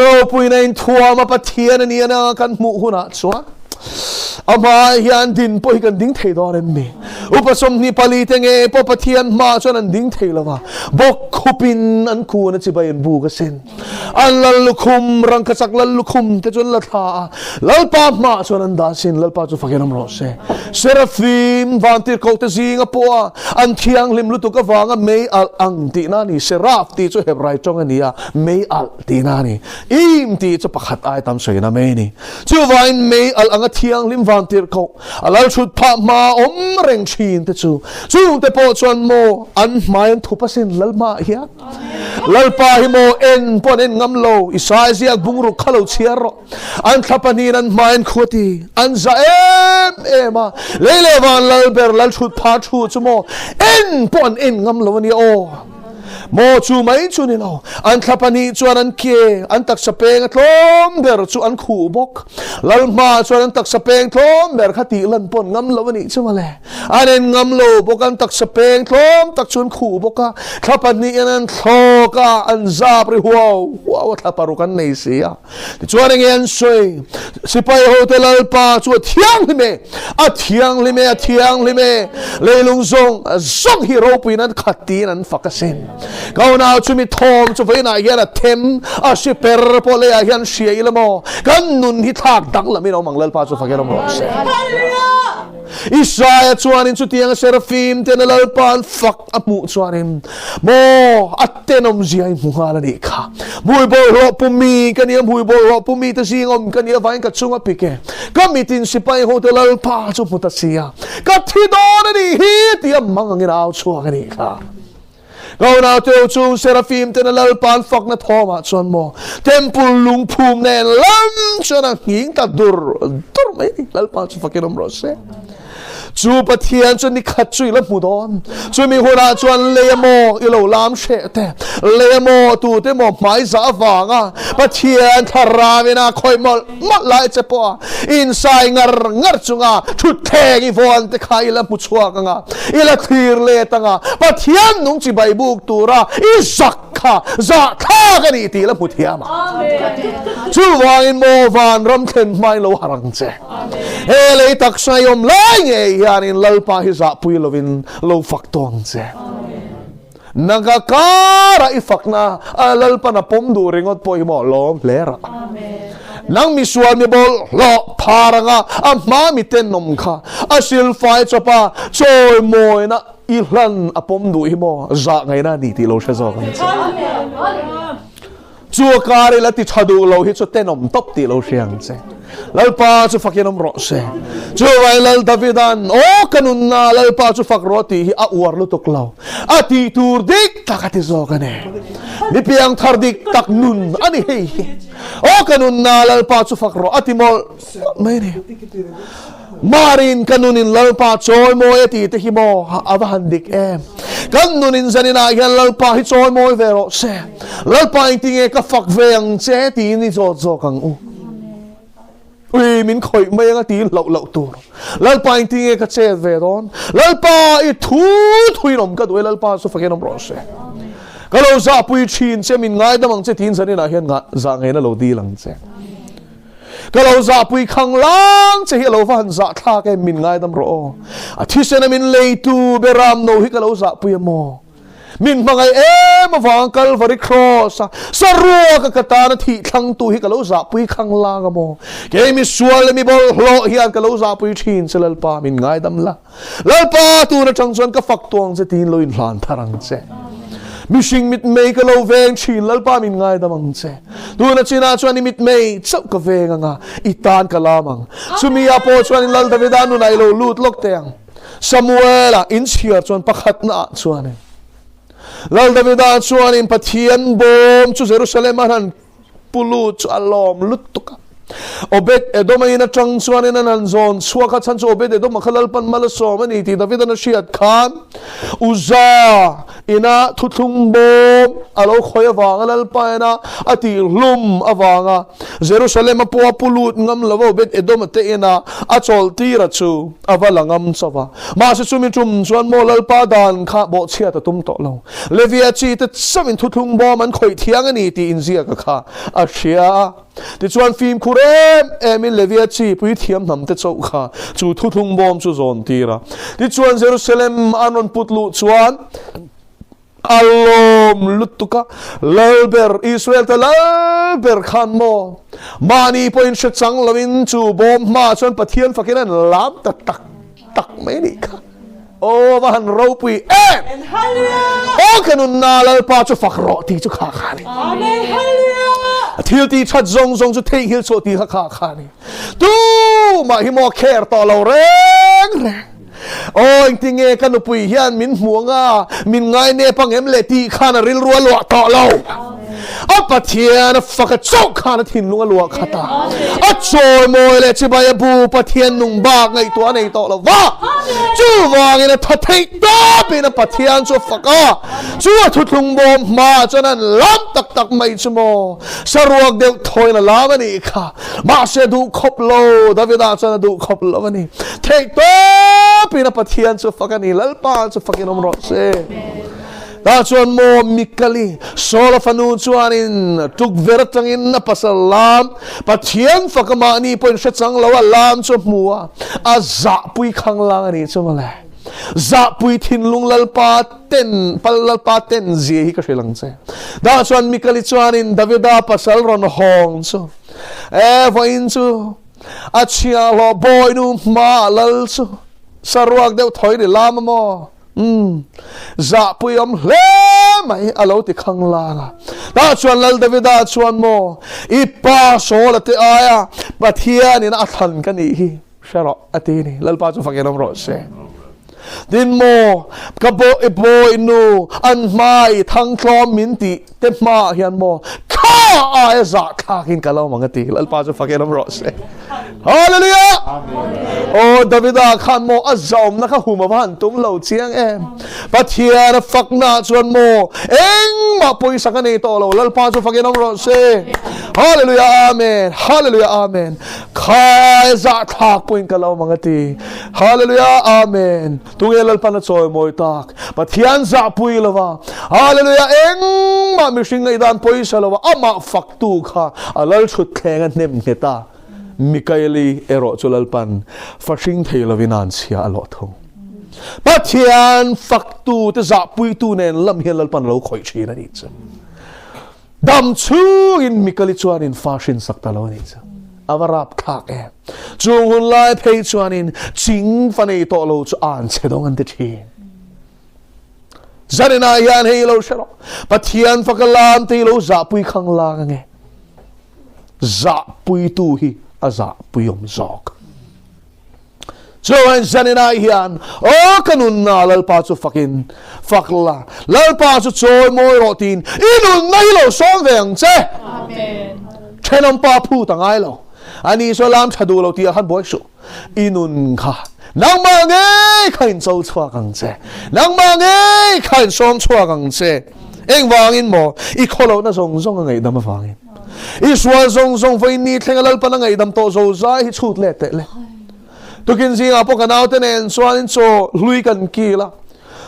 ro pui na in thua ma pathian ani ana kan mu huna chuan ama hian din po kan ding thei do rem mi upasom ni pali tenge po pathian ma chuan an ding thei lawa bok khupin an ku na chi bai an bu ka sen an lal lukhum rang ka chak lal lukhum te chuan la tha lalpa ma chuan an da sin lalpa chu fakinom ro se seraphim vantir ko te zinga po an thiang lim lu tu ka wanga mei al ang ti na ni seraph ti chu hebrai chong ania mei al ti na ni im ti chu pakhat ai tam soi na me ni chu vain mei al anga thiang lim vantir ko alal chut pha ma om reng chin te chu te po chuan mo an mai thu pasin lalma hian lalpa hi mo en pon en ngam lo isaizia bungru khalo chiaro an thapani an main khoti an za ema lele van lalber lal chut pha chu chumo en pon en ngam lo ni o mo chu mai chu ni lo an thapani chuan an ke an tak sapeng thlom ber chu an khu bok lalma chuan an tak sapeng thlom ber khati lan pon ngam lo ni chu male an en ngam lo bok an tak sapeng thlom tak chun khu boka thapani an thloka an za pri wow thaparu kan nei sia ti chuan ngen soi sipai hotel alpa chu thiang lime leilung zong hero pinan khatin an fakasen kau na chumi thom chu veina hian a them a siper pole a hian shia ilamo kan nun hi thak dak lamin o manglal pa chu fakerom ro se Isaiah chuanin chu tiang seraphim ten lalpan fak amu chuanin mo attenom ziai muhala ni kha mui bol ro pumi kania mui bol ro pumi ta singom kania vain ka chunga pike kamitin sipai hotel alpa chu mutasia ka thidon ni hi ti amang ngin chua ni kha Gau na teo chu seraphim ten lalpan fak na thoma chuan mo temple lung phum nen lam chuan ang hing ta dur mai lalpan chu fakinom rose chu Pathian chuan ni khat chui la mudon chu mi hona chuan lemo ilo lam she te lemo tu te mo mai za wanga Pathian tharamina khoi mol mat lai che po insai ngar chunga thu theng I von te khai la pu chua ka nga ila thir le ta nga Pathian nung chi bai buk tura I zakha za kha ka ni ti la pu thiama amen chu wangin mo van ram khen mai lo harang che he le tak sayom lai nge yanin lalpa hi za pui lovin lo faktong che nagakara ifakna lalpa na pomdu ringot po mo lo lera nang misual mi bol lo paranga amma miten nom kha asil fai chopa choi moi na ilan apomdu himo za ngai na ni ti lo she zo kan chua kari la ti thadu lo hi chu tenom top ti lo siang che lalpa chu fakinom ro se chu vai lal davidan o kanun na lalpa chu fak roti hi a uar lu tok lo ati tur dik takati zo kane mi piang thar dik tak nun ani hei o kanun na lalpa chu fak ro ati mol mai ne marin kanunin lalpa choy mo eti te hi mo avahan dik em kanunin zanina yan lalpa hi choy mo vero se lalpa intinge ka fak ve ang che ti ni zo zo kang u ui min khoi mai nga ti lo tur lalpa intinge ka che ve don lalpa I thu nom ka doi lalpa so fakenom ro se kalau za pui chin che min ngai damang che tin zanina hian nga za ngai na lo di lang che kalau za pui khang lang che hi lo van za tha ke min ngai dam ro a thi se na min lei tu beram no hi kalau za pui mo min mangai em awang Calvary cross sarua ka katana thi thang tu hi kalau za pui khang lang mo ke mi sual mi bol hlo hian kalau za pui thin selal pa min ngai dam la lalpa tu na chang chuan ka fak tuang che tin lo in hlan tharang che mishing mit mei ka lo veng chin lalpa min ngai damang che tu na china chuan mit mei chau ka veng nga itan ka lamang chumi apo chuan lal davidanu nai lo lut lok teng Samuela in chiar chuan pakhat na chuan lal davidan chuan in Pathian bom chu Jerusalem han pulu chu alom lut tuka Obed Edom ay natang suwanin na nanzon suwakat san su Obed Edom makalalpan malasom ani ti David na siyat kan uza ina tutung bom alo khoy avanga lalpa ina ati lum avanga Jerusalem apuwa pulut ngam lavo Obed Edom ate ina achol tira chu avalangam sawa masa sumitum suwan mo lalpa dan ka bo siya tatum to lo Levia chi tat samin tutung bom an khoy tiang ani ti inziya ka ka asya ti chuan phim khure emin Levia chi pui thiam nam te chau kha chu thuthung bom chu zon tira ti chuan Jerusalem anon putlu chuan alom lutuka lalber Israel ta lalber khan mo mani point shet chang lawin chu bom ma chuan Pathian fakinan lam tak tak mai ni kha o van ropui o kanun na lalpa chu fakro ti chu kha khani amen hallelujah thil ti chat zong zong chu thei hil cho ti kha khani tu ma hi mo kher to lo reng o intinge kanupui hian min muanga min ngai ne pangem le ti khana ril ruwa lo to lo a Pathian faka chok khana thin lunga lo khata a choi moi le chibaya bu Pathian nung ba ngai to nei to lo wa chu wang ina thathei ta pina Pathian chu faka chu thutlung bom ma chanan lam tak tak mai chumo saruak deu thoina lamani kha ma se du khop lo Davida chana du khop lo ani thei to pina Pathian chu faka ni lalpa chu fakinom ro se ta chuan mo mikali solafanu chuanin tuk vertangin na pasalam Pathian fakama ni point shetchang lawa lam chu muwa a za pui khang lang ani chumale za pui thin lung lalpa ten zi hi ka hrilang che da chuan mikali chuanin Davida pasal ron hong chu voin chu a chia lo boy nu ma lal chu saruak deu thoi de lama mo za puyom hle mai alo ti khang la ta chuan lal davida chuan mo ipa so la te aya Pathian in athan kan ni hi sharo atini lal pa chu fakiram ro se din mo kabo ibo inu an mai thang klom min ti te ma hian mo kha aya za khakin kalo mangati lal pa chu fakiram ro se hallelujah oh davida khan mo azom na kha huma ban tum lo chiang em Pathian fakna chuan mo eng ma poi sakani to lo lal pa chu fakiram ro se hallelujah amen hallelujah amen khai za thak point kalo mangati hallelujah amen tungel pan choi moi tak Pathian za pui lawa hallelujah eng ma mi sing ngai dan poi salawa ama faktu kha alal chut theng an nem heta mikaeli ero chulal pan fashing theilawinan sia alo thong Pathian faktu te za pui tu nen lam hian lal pan lo khoi thina ni cha dam chu in mikali chuan in fashion sakta lo ni cha awarap thak e chung hun lai phei chuan in ching fanei to lo chu an chedong an te thi zalenna yan hei lo sharo Pathian fakalam te lo za pui khang la nge za pui tu hi aza puyom zok chuan zalenna yan o kanun na lal pa chu fakin fakla lal pa chu choi moi rotin inun nai lo som veng che amen thenom pa phu tangai lo ani so lam thadu lo ti han boy su inun kha nang ma nge khain chau chwa kang che nang ma nge khain som chwa kang che eng wangin mo I kholo na zong zong ngai dam wangin I sual zong zong voi ni thengalal pa ngai dam to zo zai hi chut le te le tu kin zi apo kanau te nen sualin cho lui kan ki la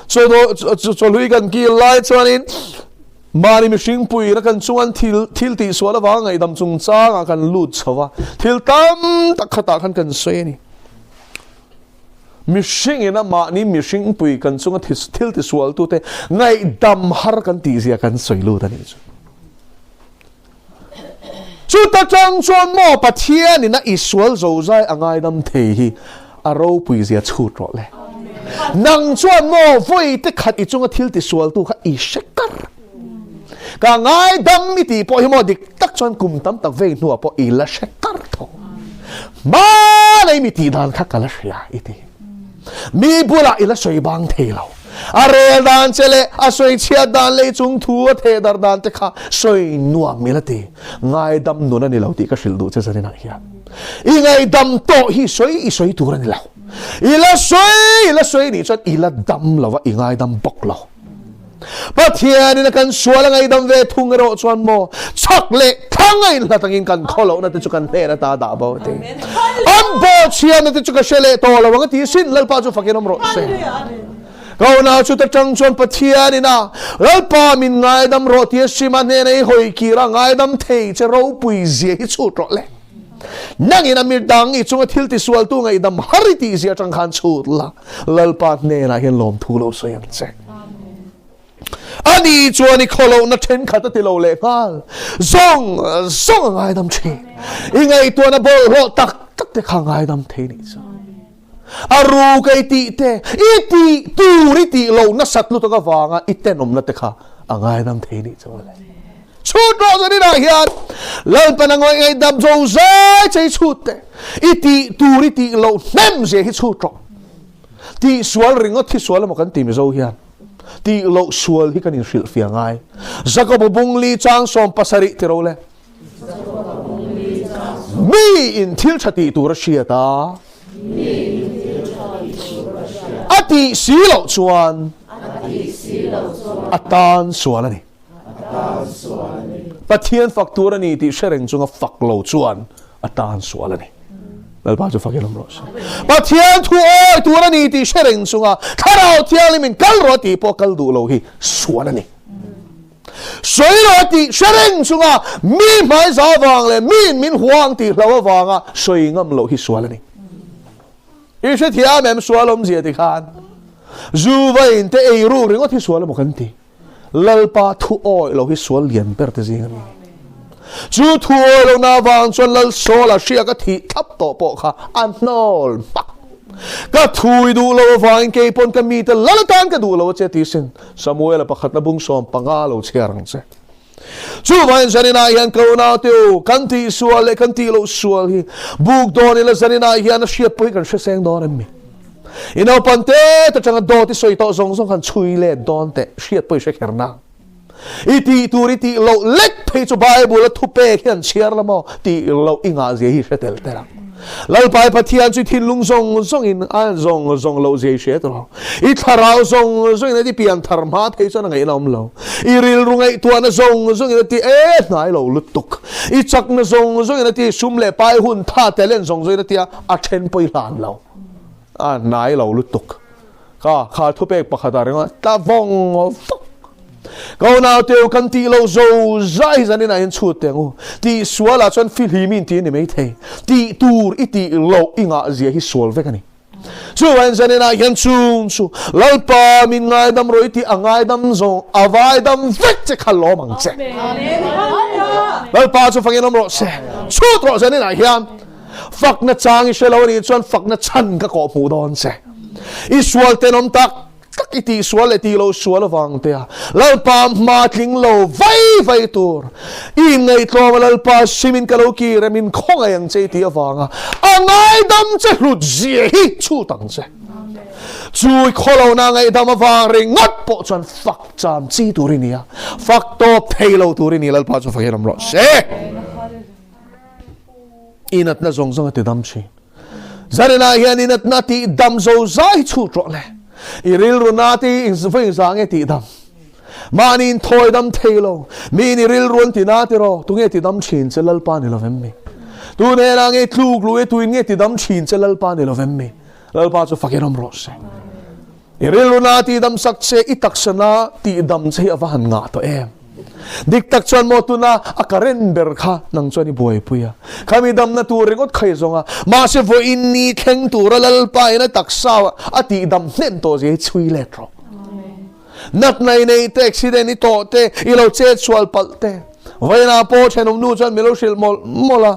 cho lui kan ki lai chuanin mani mi hring pui na kan chuan thil ti suala wa ngai dam chung changa kan lut chawa thil tam tak khata khan kan soi ni mi hring ina ma ni mi hring pui kan chunga thil ti sual tu te ngai dam har kan ti zia kan soi lu ta ni chu ta chang chuan mo Pathian ina isual zo zai angai dam thei hi aro pui zia chut ro le nang chuan mo voi te khat I chunga thil ti sual tu kha I shekar ka ngai dam mi ti po hi mo dik tak chuan kum tam tak ve nu po I la shekar tho ma nei mi ti dan kha kala shia iti mi bula ila soi bang thelo are dan chele a soi chia dan le chung thu the dar dan te kha soi nuam milati ngai dam nu na ni lo ti ka shil du che zani na hian I ngai dam to hi soi I soi tu ran lo ila soi ni chat ila dam lawa I ngai dam bok lo Pathian in kan suala ngai dam ve thung ro chuan mo chak le thangai la tangin kan kholo na te chu kan he na ta da bo te am bo chian na te chu ka shele to lo wang ti sin lal pa chu fakinom ro se kau na chu ta chang chuan Pathian ina lal pa min ngai dam ro ti siman ne nei hoi ki ra ngai dam thei che ro pui zi hi chu ro le nang ina mir dang I chunga thil ti sual tu ngai dam hari ti zia chang khan chut la lal pa ne na hian lom thu lo so yang che ani chuan I kholo na then khata ti lo le ngal zong ngai dam thi I ngai tu na bol ro tak te khangai dam the ni cha aru kai ti te iti tu ri ti lo na sat lu to ka wanga itenom na te kha angai dam the ni cha le chut ro zani na hian lal panangoi ngai dam zo zai chei chut te iti tu ri ti lo nem je hi chut ro ti sual ringo thi sual mo kan ti Mizo hian ti lo sual hi kan in shil fia ngai zakabu bungli chang som pasari ti ro le mi in thil chati tu ra shia ta ati silo chuan atan sual ani Pathian faktura ni ti shereng chunga faklo chuan atan sual ani lal pa chu fakilam ro Pathian thu oi tu ra ni ti shereng chunga tharau thiali min kal ro ti po kal du lo hi sual ani soi ro ti shereng chunga mi mai za wang le min huang ti hlawa wanga soi ngam lo hi sual ani I she thia mem sualom zia ti khan zu vain te ei ru ringo thi sual mo kan ti lal pa thu oi lo hi sual lian per te zing ami chu thu oi lo na wang chon lal so la shia ka thi thap to po kha an nol pak ka thui du lo wang ke pon ka mi te lalatan ka du lo che ti sin Samuel pakhat na bung som pangalo cherang che chu vain zanina hian ko na teu kan ti sual le kan ti lo sual hi buk don ila zanina hian a shiat pui kan seng don mi ino pante to changa do ti soi to zong zong kan chui le don te shiat pui she kherna iti turiti lo lek phei chu bible thu pe hian chiar lamo ti lo inga je hi shetel tera lalpai pathian chu thin lung zong zong in an zong zong lo je she to I tharau zong zong in ti pian thar ma thei chana ngai nom lo I ril rungai tuana zong zong in ti nai lo lutuk I chak na zong zong in ti sum le pai hun tha telen zong zong in ti a then poi lan lo a nai lo lutuk kha thu pe pakhata renga ta vong Go now teu kan ti lo zo zai zani na in chu tengu ti suala chon fil hi min ti ni mai the ti tur iti lo inga zia hi sol ve kani chu wan zani na yan chung chu lalpa min ngai dam roi ti angai dam zo avai dam vek che khalo mang che lalpa chu fangin ro se chu tro zani na hian fak na chang I shelo ni chon fak na chan ka ko mu don se I sual tenom tak tak iti sual eti lo sual wang te lalpa matling lo vai tur I ngai tlo lalpa simin kalo ki remin khong ayang che ti awanga angai dam che lut zie hi chu tang che chui kholo na ngai dam awang ring ngat po chan fak cham chi turinia fak to thelo turini lalpa chu fahiram ro se inat na zong zong ati dam chi zarena hian inat na ti dam zo zai chu tro le iril runati in sving sang e ti dam manin thoi dam thelo min iril run ti na ti ro tu nge ti dam chin che lalpa ni lovem mi tu ne la nge tlu glu e tu nge ti dam chin che lalpa ni lovem mi lalpa chu fakiram ro se iril runati dam sak che itak sana ti dam che awan nga to em dik tak chuan mo tu na akaren ber kha nang chuan I buai puya khami dam na tu ringot khai zonga ma se vo in ni theng tu ra lal pa ina tak saw ati dam hnen to je chui le tro nat nai nei te accident I to te I lo che chual pal te vaina po chenom nu chuan melo shil mol mola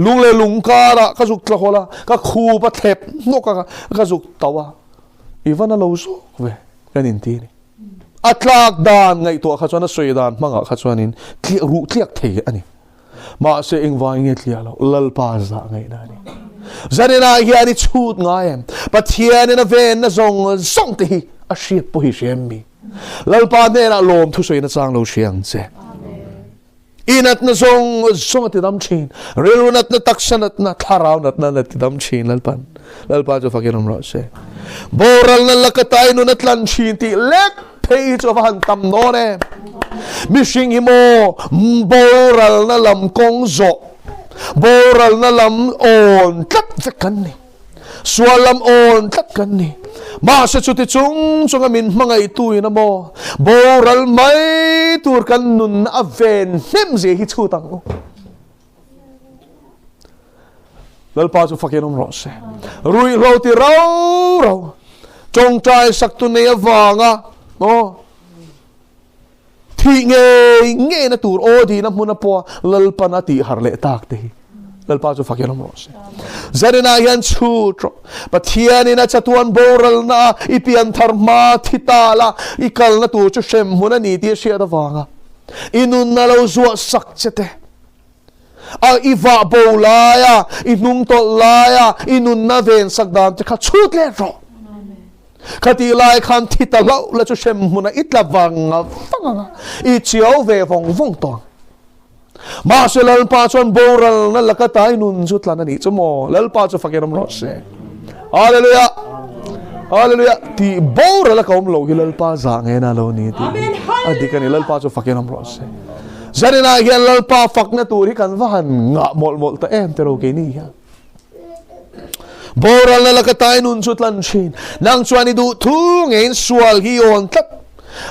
lung le lung ka ra ka zuk tla hola ka khu pa thep no ka zuk tawa ivana lo zo ve kanin ti ni atlak dan ngai to kha chuan a soi dan manga kha chuan in ru tliak thei ani ma se engwa nge tlia lo lalpa za ngai na ni zanena hian I chut ngaim pathian in a ven na zong song te hi a shiat po hi shem mi lalpa ne na lom thu soi na chang lo siang che inat na zong ati dam chin rilunat na taksanat na tharaw nat na ati dam chin lalpa jo fakiram ro se boral na lakatay no natlan chin ti lek page of han tam no ne mishing himo boral na lam kong zo boral na lam on tat vekan ni swalam on tat kan ni ma sa chuti chung amin mga itu na mo boral mai tur kan nun aven nem je hi chutang o lalpa chu fakinom ro se rui ro ti ro chong trai sak tu ne awanga o thi nge na tur o di na muna po lalpa na ti harle tak te lalpa chu fakinom ro se zarena yan chutro pathian ina chatuan boral na ipian tharma thitala ikal na tu chu shem huna ni ti sia da wanga inun na lo zuwa sak chete a iva bolaya inung to laya inun na ven sak dan te kha chut le ro khati lai khan thitala la chu shem huna itla wanga fanga I chiao ve vong to ma se lalpa chuan boral na lakatai nun zutlan ani chumo lalpa chu fakiram ro se hallelujah hallelujah ti boral ka lo hi lalpa za nge na lo ni ti adikani lalpa chu fakiram ro se zarina hian lalpa fakna tur hi kan van nga mol ta em te ro ke ni ya boral na lakatai nun zutlan chin nang chuan I du thu ngein sual hi on tat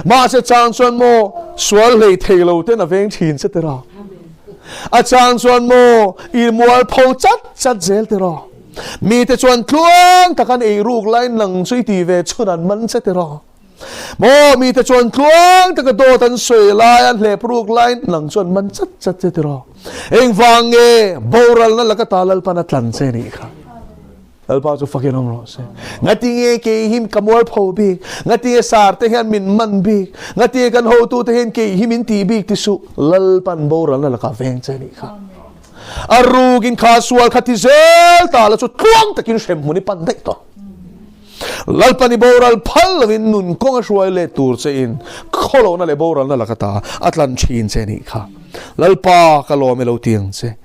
ma se chang chuan mo sual lei theilo te na veng chin se te ra a chang chuan mo I mual pho chat zel te ro mi te chuan tluang takan ei ruk lain lang chui ti ve chunan man se te ro mo mi te chuan tluang taka do tan soi lai an hle pruk lain lang chuan man chat te ro eng wange boral na lakatalal panatlan se ni kha lalpa chu fakin om ro se ngati nge ke him kamol pho bi ngati sar te hian min man bi ngati kan ho tu te hian ke him in ti bi ti su lalpan boral na ka veng che ni kha arugin khaswal khati zel ta la chu tuang takin shem muni pan dei to lalpani boral phal win nun kong shwai le tur che in kholo na le boral na lakata atlan chin che ni kha lalpa ka lo me lo tiang che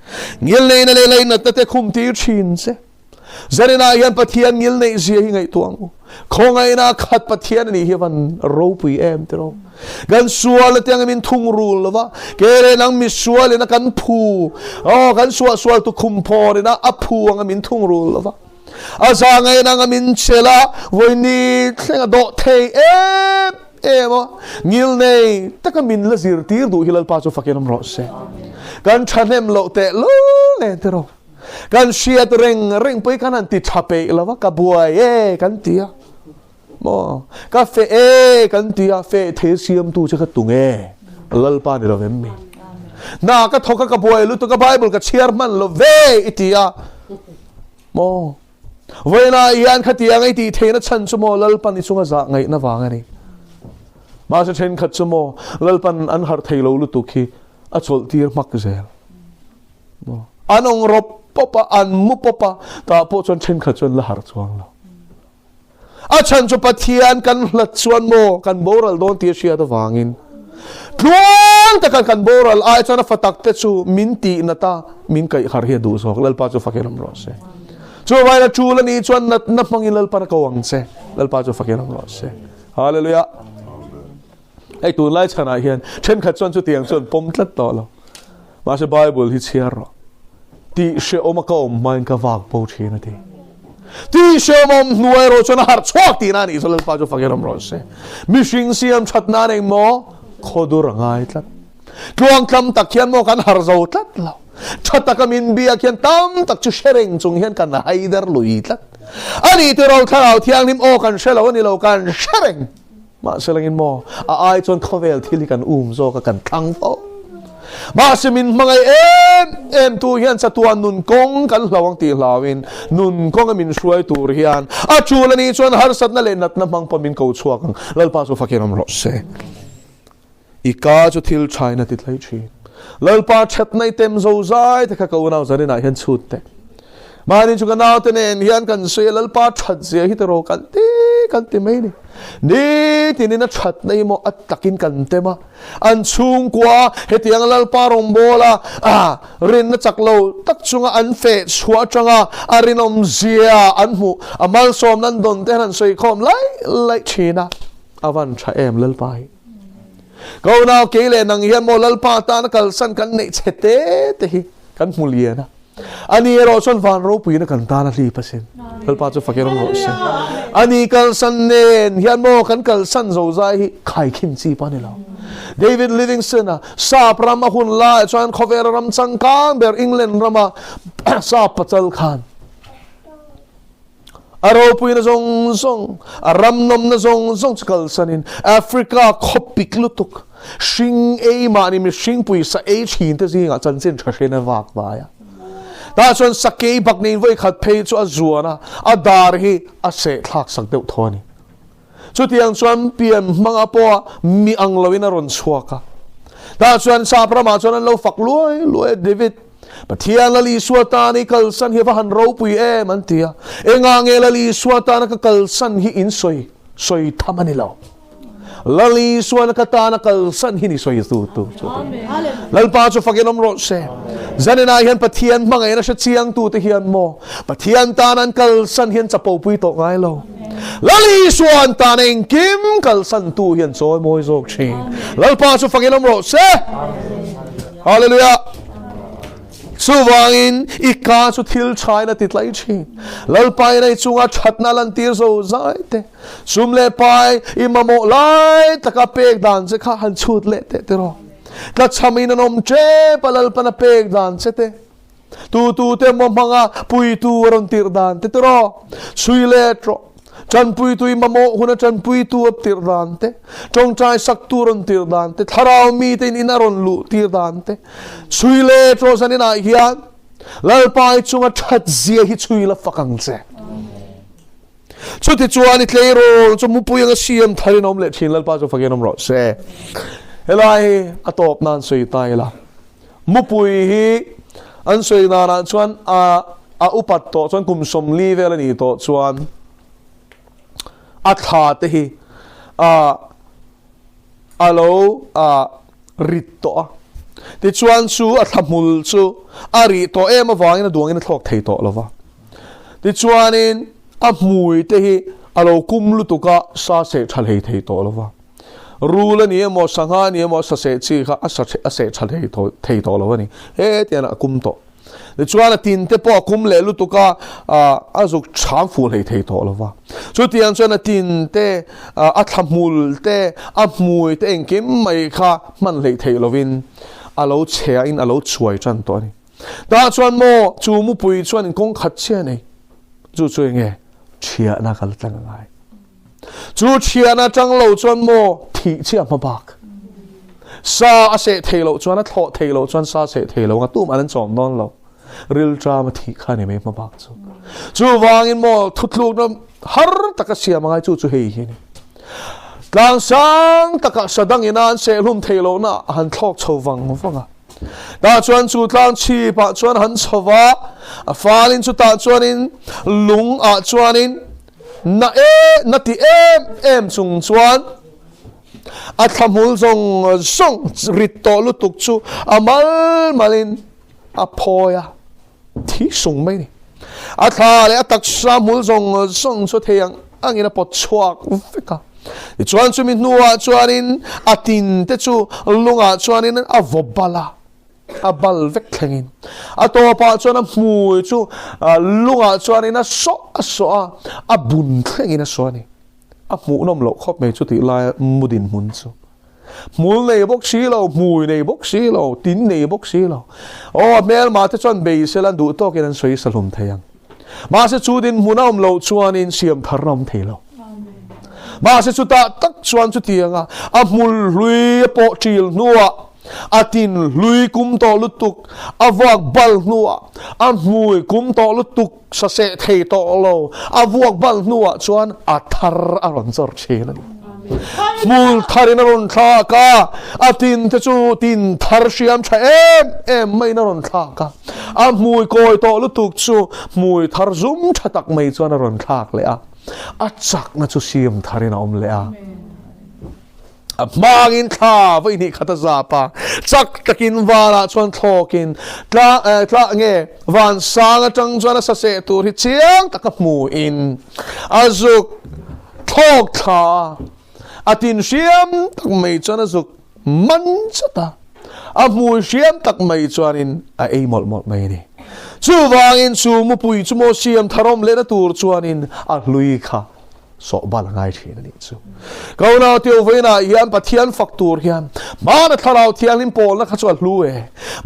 ngil nei na le na te khum ti chin che zarina yan pathian ngil nei zia hi ngai tuang khongai na khat pathian ni hi van ro pui em te ro gan sual tiang min thung rul wa kere nang mi sual na kan phu kan sual tu khum pho na aphu ang min thung rul wa azangai nang min chela voini thenga do thei em ngil nei takamin la zir tir du hilal pa chu fakenam ro se kan thanem lo te lo le te ro kan shiat reng pui kanan ti thape lawa ka buai kan tia mo ka fe kan tia fe the siam tu che ka tunge lal pa ni lo vem mi na ka thoka ka buai lu tu ka bible ka chairman lo ve itia mo voina ian khatia ngai ti theina chan chu mo lal pan isunga za ngai na wanga ni ma se then khat chu mo lal pan an har thailo lu tu khi a chol tir mak zel mo anong rop popa an mu popa ta po chon then khat chon la har chuang lo a chan chu pathian kan hlat chuan mo kan boral don ti sia da wangin tuang ta kan boral ai chana fatak te chu min ti na ta min kai har he du so lal pa chu fakeram ro se chu vai la chu la ni chuan na mangin lal pa ka wang se lal pa chu fakeram ro se hallelujah ai tu lai chana hian then khat chuan chu tiang chuan pom tlat to lo ma se bible hi chiar ro ti she oma ka om main ka wak po thina ti ti she mom nuai ro chona har chok ti na ni so lal pa chu fakeram ro se mi shing siam chat na nei mo khodur ngai tlat tuang kam tak hian mo kan har zo tlat lo chata kamin bia khian tam tak chu shereng chung hian kan haidar lui tlat ani te ro tharau thiang nim o kan shelo ni lo kan shereng ma selangin mo ai chon khovel thili kan zo ka kan thang fo ma semin mangai em tu hian chatuan nun kong kan hlawang ti hlawin nun kong amin shuai tur hian a chulani chon har sat na le nat na mang pamin ko chuak lalpa su fakiram ro se ika chu thil china ti thlai thi lalpa chat nai tem zo zai ta ka ko nau zarina hian chut te mani chu ka nau te nen hian kan se lalpa that je hi te ro kan ti mai ni tinin na chat nai mo at takin kan tema an chung kwa hetiang lalpa rom bola rin na chaklo tak chunga an fe chhuah changa arinom zia an mu amal som nan don te han soi khom lai china avan tha em lalpa ko na ke le nang hian mo lalpa ta na kal san kan nei chete te hi kan mulia na ani ro son van ro pui na kan ta na li pasin lalpa chu fakiram ro se ani kal san nen hian mo kan kal san zo zai hi khai khim chi pa ni lo David Livingston sa prama hun la chuan khover ram changkang ber England rama sa pachal khan aro pui na zong aram nom na zong chkal sanin Africa khopik lutuk shing mani mi shing pui sa chin te zinga chan chen thashe na wak ba ya ta chon sakei bak nei voi khat phei chu azuana adar hi ase thak sak deuh thoni chu tiang chuan pian manga po mi ang lawina ron chuaka ta chuan sa prama chuan lo fak luai David Pathian lali suata ni kalsan hi han ro pui man tia enga nge lali suata na kalsan hi in soi thamani lo lali suana kata na kalsan hi ni soi tu lalpa chu fakenom ro se zanena hian pathian mangai na sha chiang tu te hian mo pathian tanan kalsan hian chapo pui to ngai lo lali suan taneng kim kalsan tu hian choi moi jok chin lalpa chu fakenom ro se hallelujah Suwangin ika chu thil china titlai chin lalpai nei chunga thatna lan tir zo zai te sumle pai imamo lai taka pek dan che kha han chut le te ro tla chamin nom che palal pana pek dan che te tu te mo manga pui tu ron tir dan te ro suile tro chan pui tu imamo huna chan pui tu ap tir dan te chong chai sak tu ron tir dan te tharau mi te inaron lu tir dan te suile tro sanina hian lalpai chunga that zia hi chuila fakang che chu ti chuan ni tlei ro chu mu pui nga siam tharin om le thin lalpa chu fagen om ro se helai atop nan sui tai la mu pui hi an sui na na chuan a upat to chuan kum som li vel ani to chuan a tha te hi alo rit to ti chuan chu a thamul chu a ri to em awangin a duangin a thlok thei to lova ti chuanin a mui te hi alo kum lu tuka sa se thal hei thei to lova rula ni mo sangha ni mo sa se chi kha a se thal hei to thei to lova ni he tian a kum to ti chuan a tin te po kum le lu tuka a zuk cham fu hei thei to lova chu tian chuan a tin te a thamul te a mui te engkim mai kha man hei thei lovin alo chea in alo chuai chan to ni da chuan mo chu mu pui chuan in kong khat che nei chu chu nge chia na kal tang ngai chu chia na chang lo chuan mo thi chia ma bak sa a se thei lo chuan a tho thei lo chuan sa se thei lo nga tu man chom non lo ril tra ma thi kha ni me ma bak chu wangin mo thutlu nam har taka sia mangai chu hei hi ni tlang sang taka sadang inan se lum thei lo na han thlok chowang wanga da chuan chu tlang chi pa chuan han chowa a falin chu ta chuanin lung a chuanin na ti em chung chuan a thamul zong song rit to lu tuk chu amal malin a phoya thi sung mai ni a tha le a tak samul zong song chu theyang angina pot chuak feka chuan chu mi nuwa chuanin a tin te chu lunga chuanin a vobala a bal vek thlengin a to pa chuan a mui chu lunga chuanin a so a bun thlengin a so ni a mu nom lo khop me chu ti la mudin mun chu mul nei bok si lo mui nei bok si lo tin nei bok si lo mel ma te chuan be selan du to ken an soi salum theyang ma se chu din munam lo chuanin siam tharam thelo ma se chu ta tak chuan chu tianga a mul hlui po til nuwa atin hlui kum to lutuk awak bal nuwa a mui kum to lutuk sa se thei to lo awak bal nuwa chuan a thar a ron chor chena mul tharin a ron thla ka atin te chu tin thar siam tha em mai na ron thla ka a mui koi to lutuk chu mui thar zum thatak mai chuan a ron thlak le a chak na chu siam tharin a om le a mangin tha vai ni khata za pa chak takin wala chuan thokin tla nge van sang atang chuan sa se tur hi chiang taka mu in azuk thok tha atin siam tak mai chuan azuk man chata a mu siam tak mai chuan in a ei mol mai ni chu wangin chu mu pui chu mo siam tharom le na tur chuan in a hlui kha so bal ngai thina ni chu kauna teu veina yan pathian faktur hian ma na tharau thian lim pol na kha chu hlue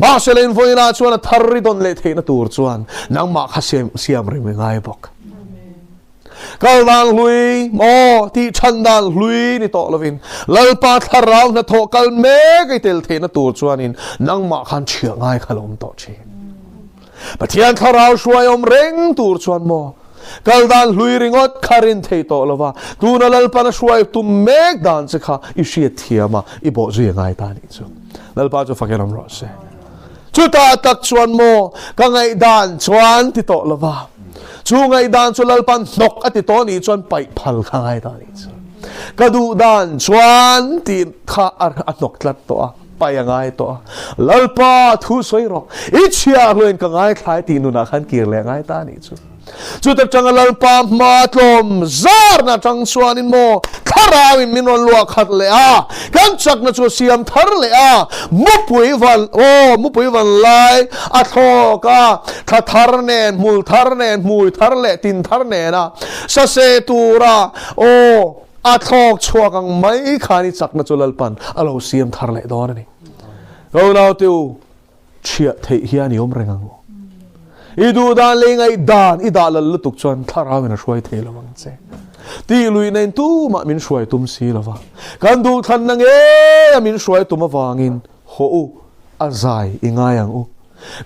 ma selen voina chuan tharri don le theina tur chuan nang ma kha siam ri me ngai bok kalwan hlui mo ti chandal hlui ni to lovin lalpa tharau na tho kal me kai tel theina tur chuan in nang ma khan thia ngai khalom to chi pathian tharau shuai om reng tur chuan mo kaldan hlui ringot kharin thei to lova tuna lalpa na shuai tu mek dan che kha I shia thiama I bo zui ngai ta ni chu lalpa chu fakeram ro se chu ta tak chuan mo ka ngai dan chuan ti to lova chu ngai dan chu lalpan nok ati to ni chuan pai phal kha ngai ta ni chu ka du dan chuan ti kha anok tlat to pai ngai to lalpa thu soi ro I chia hloin ka ngai thlai ti nu na khan kir le ngai ta ni chu chu tak chang lalpa matlom zar na chang chuan in mo kharawin minon lua khat le kan chak na chu siam thar le mu pui van lai a thoka tha thar nen mul thar nen mui thar le tin thar ne na sa se tura a thok chuak ang mai khani chak na chu lalpan alo siam thar le don ni go now tu chia thei hian yom rengang idu dan lengai dan idalal lutuk chuan tharawin a hruai thei lawang che ti lui nen tu ma min hruai tum si lawa kan du than na nge min hruai tum awangin ho a zai ingayang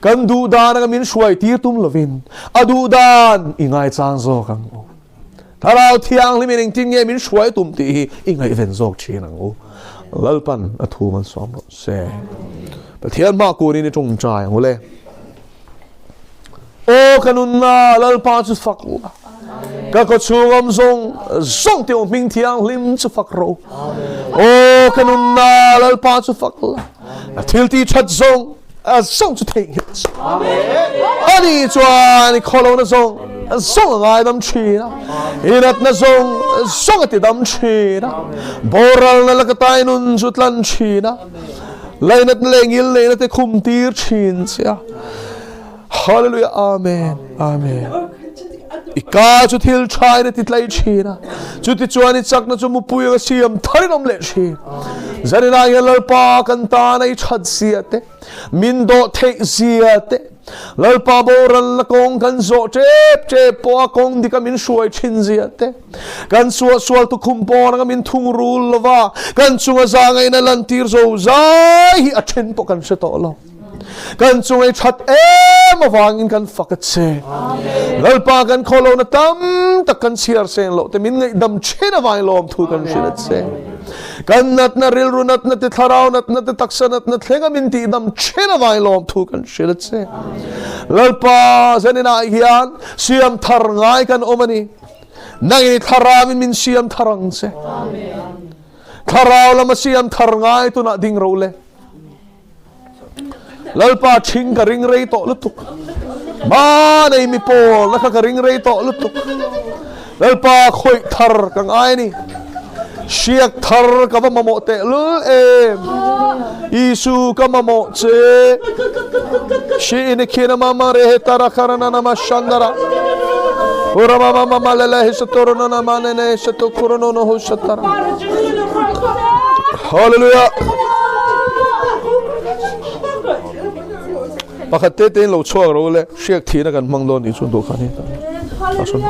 kan du dan min hruai tir tum lovin adu dan ingai chang zo kang thà rau thiang li mình tin nghe mình suy tụm tì in ngày event zok chi nang u lalpan a thu man som ro se Pathian ma ku ni chung trai ngole o kanun na lalpa chu fak la ka ko chungam zong te ming thiang lim chu fak ro o kanun na lalpa chu fak la thil ti chat zong a zong chu thei ani chuan ni kholo na zong ngai dam chi na inat na zong ti dam chi na boral na lakatai nun jutlan chi na lainat lengil lainat te khum tir chin sia hallelujah amen amen ika chu thil chai ti tlai china chu ti chuan i chak na chu mu puya siam tharinom le chi zanina yelal pa kan ta nei chat siate min do the siate lalpa boral la kong kan zo chep po kong di kamin suai chin siate kan sual tu khumpo na kamin thung rul lawa kan chunga zangai na lantir zo zai a chen po kan se to lo kan chungai that awangin kan fakat se lalpa kan kholo na tam tak kan siar sen lo te min ngai dam chena vai lom thu kan shilat se kan nat na ril runat na te tharau nat na te taksanat na thlenga min ti dam chena vai lom thu kan shilat se lalpa zanina hian siam thar ngai kan omani nai tharamin min siam tharang se tharau lama siam thar ngai tu na ding ro le lalpa ching ka ring rei to lutuk ma nei mi pol na ka ring rei to lutuk lalpa khoi thar kang ai ni siak thar ka ma mo te lul em isu ka ma mo che shi ne kina mama re tara karana na ma shandara ora mama mama lele hisatoro na ma ne ne sato kurono no ho satara hallelujah pakhat te lo chuak ro le siak thina kan mangdon ni chun do khani ta asun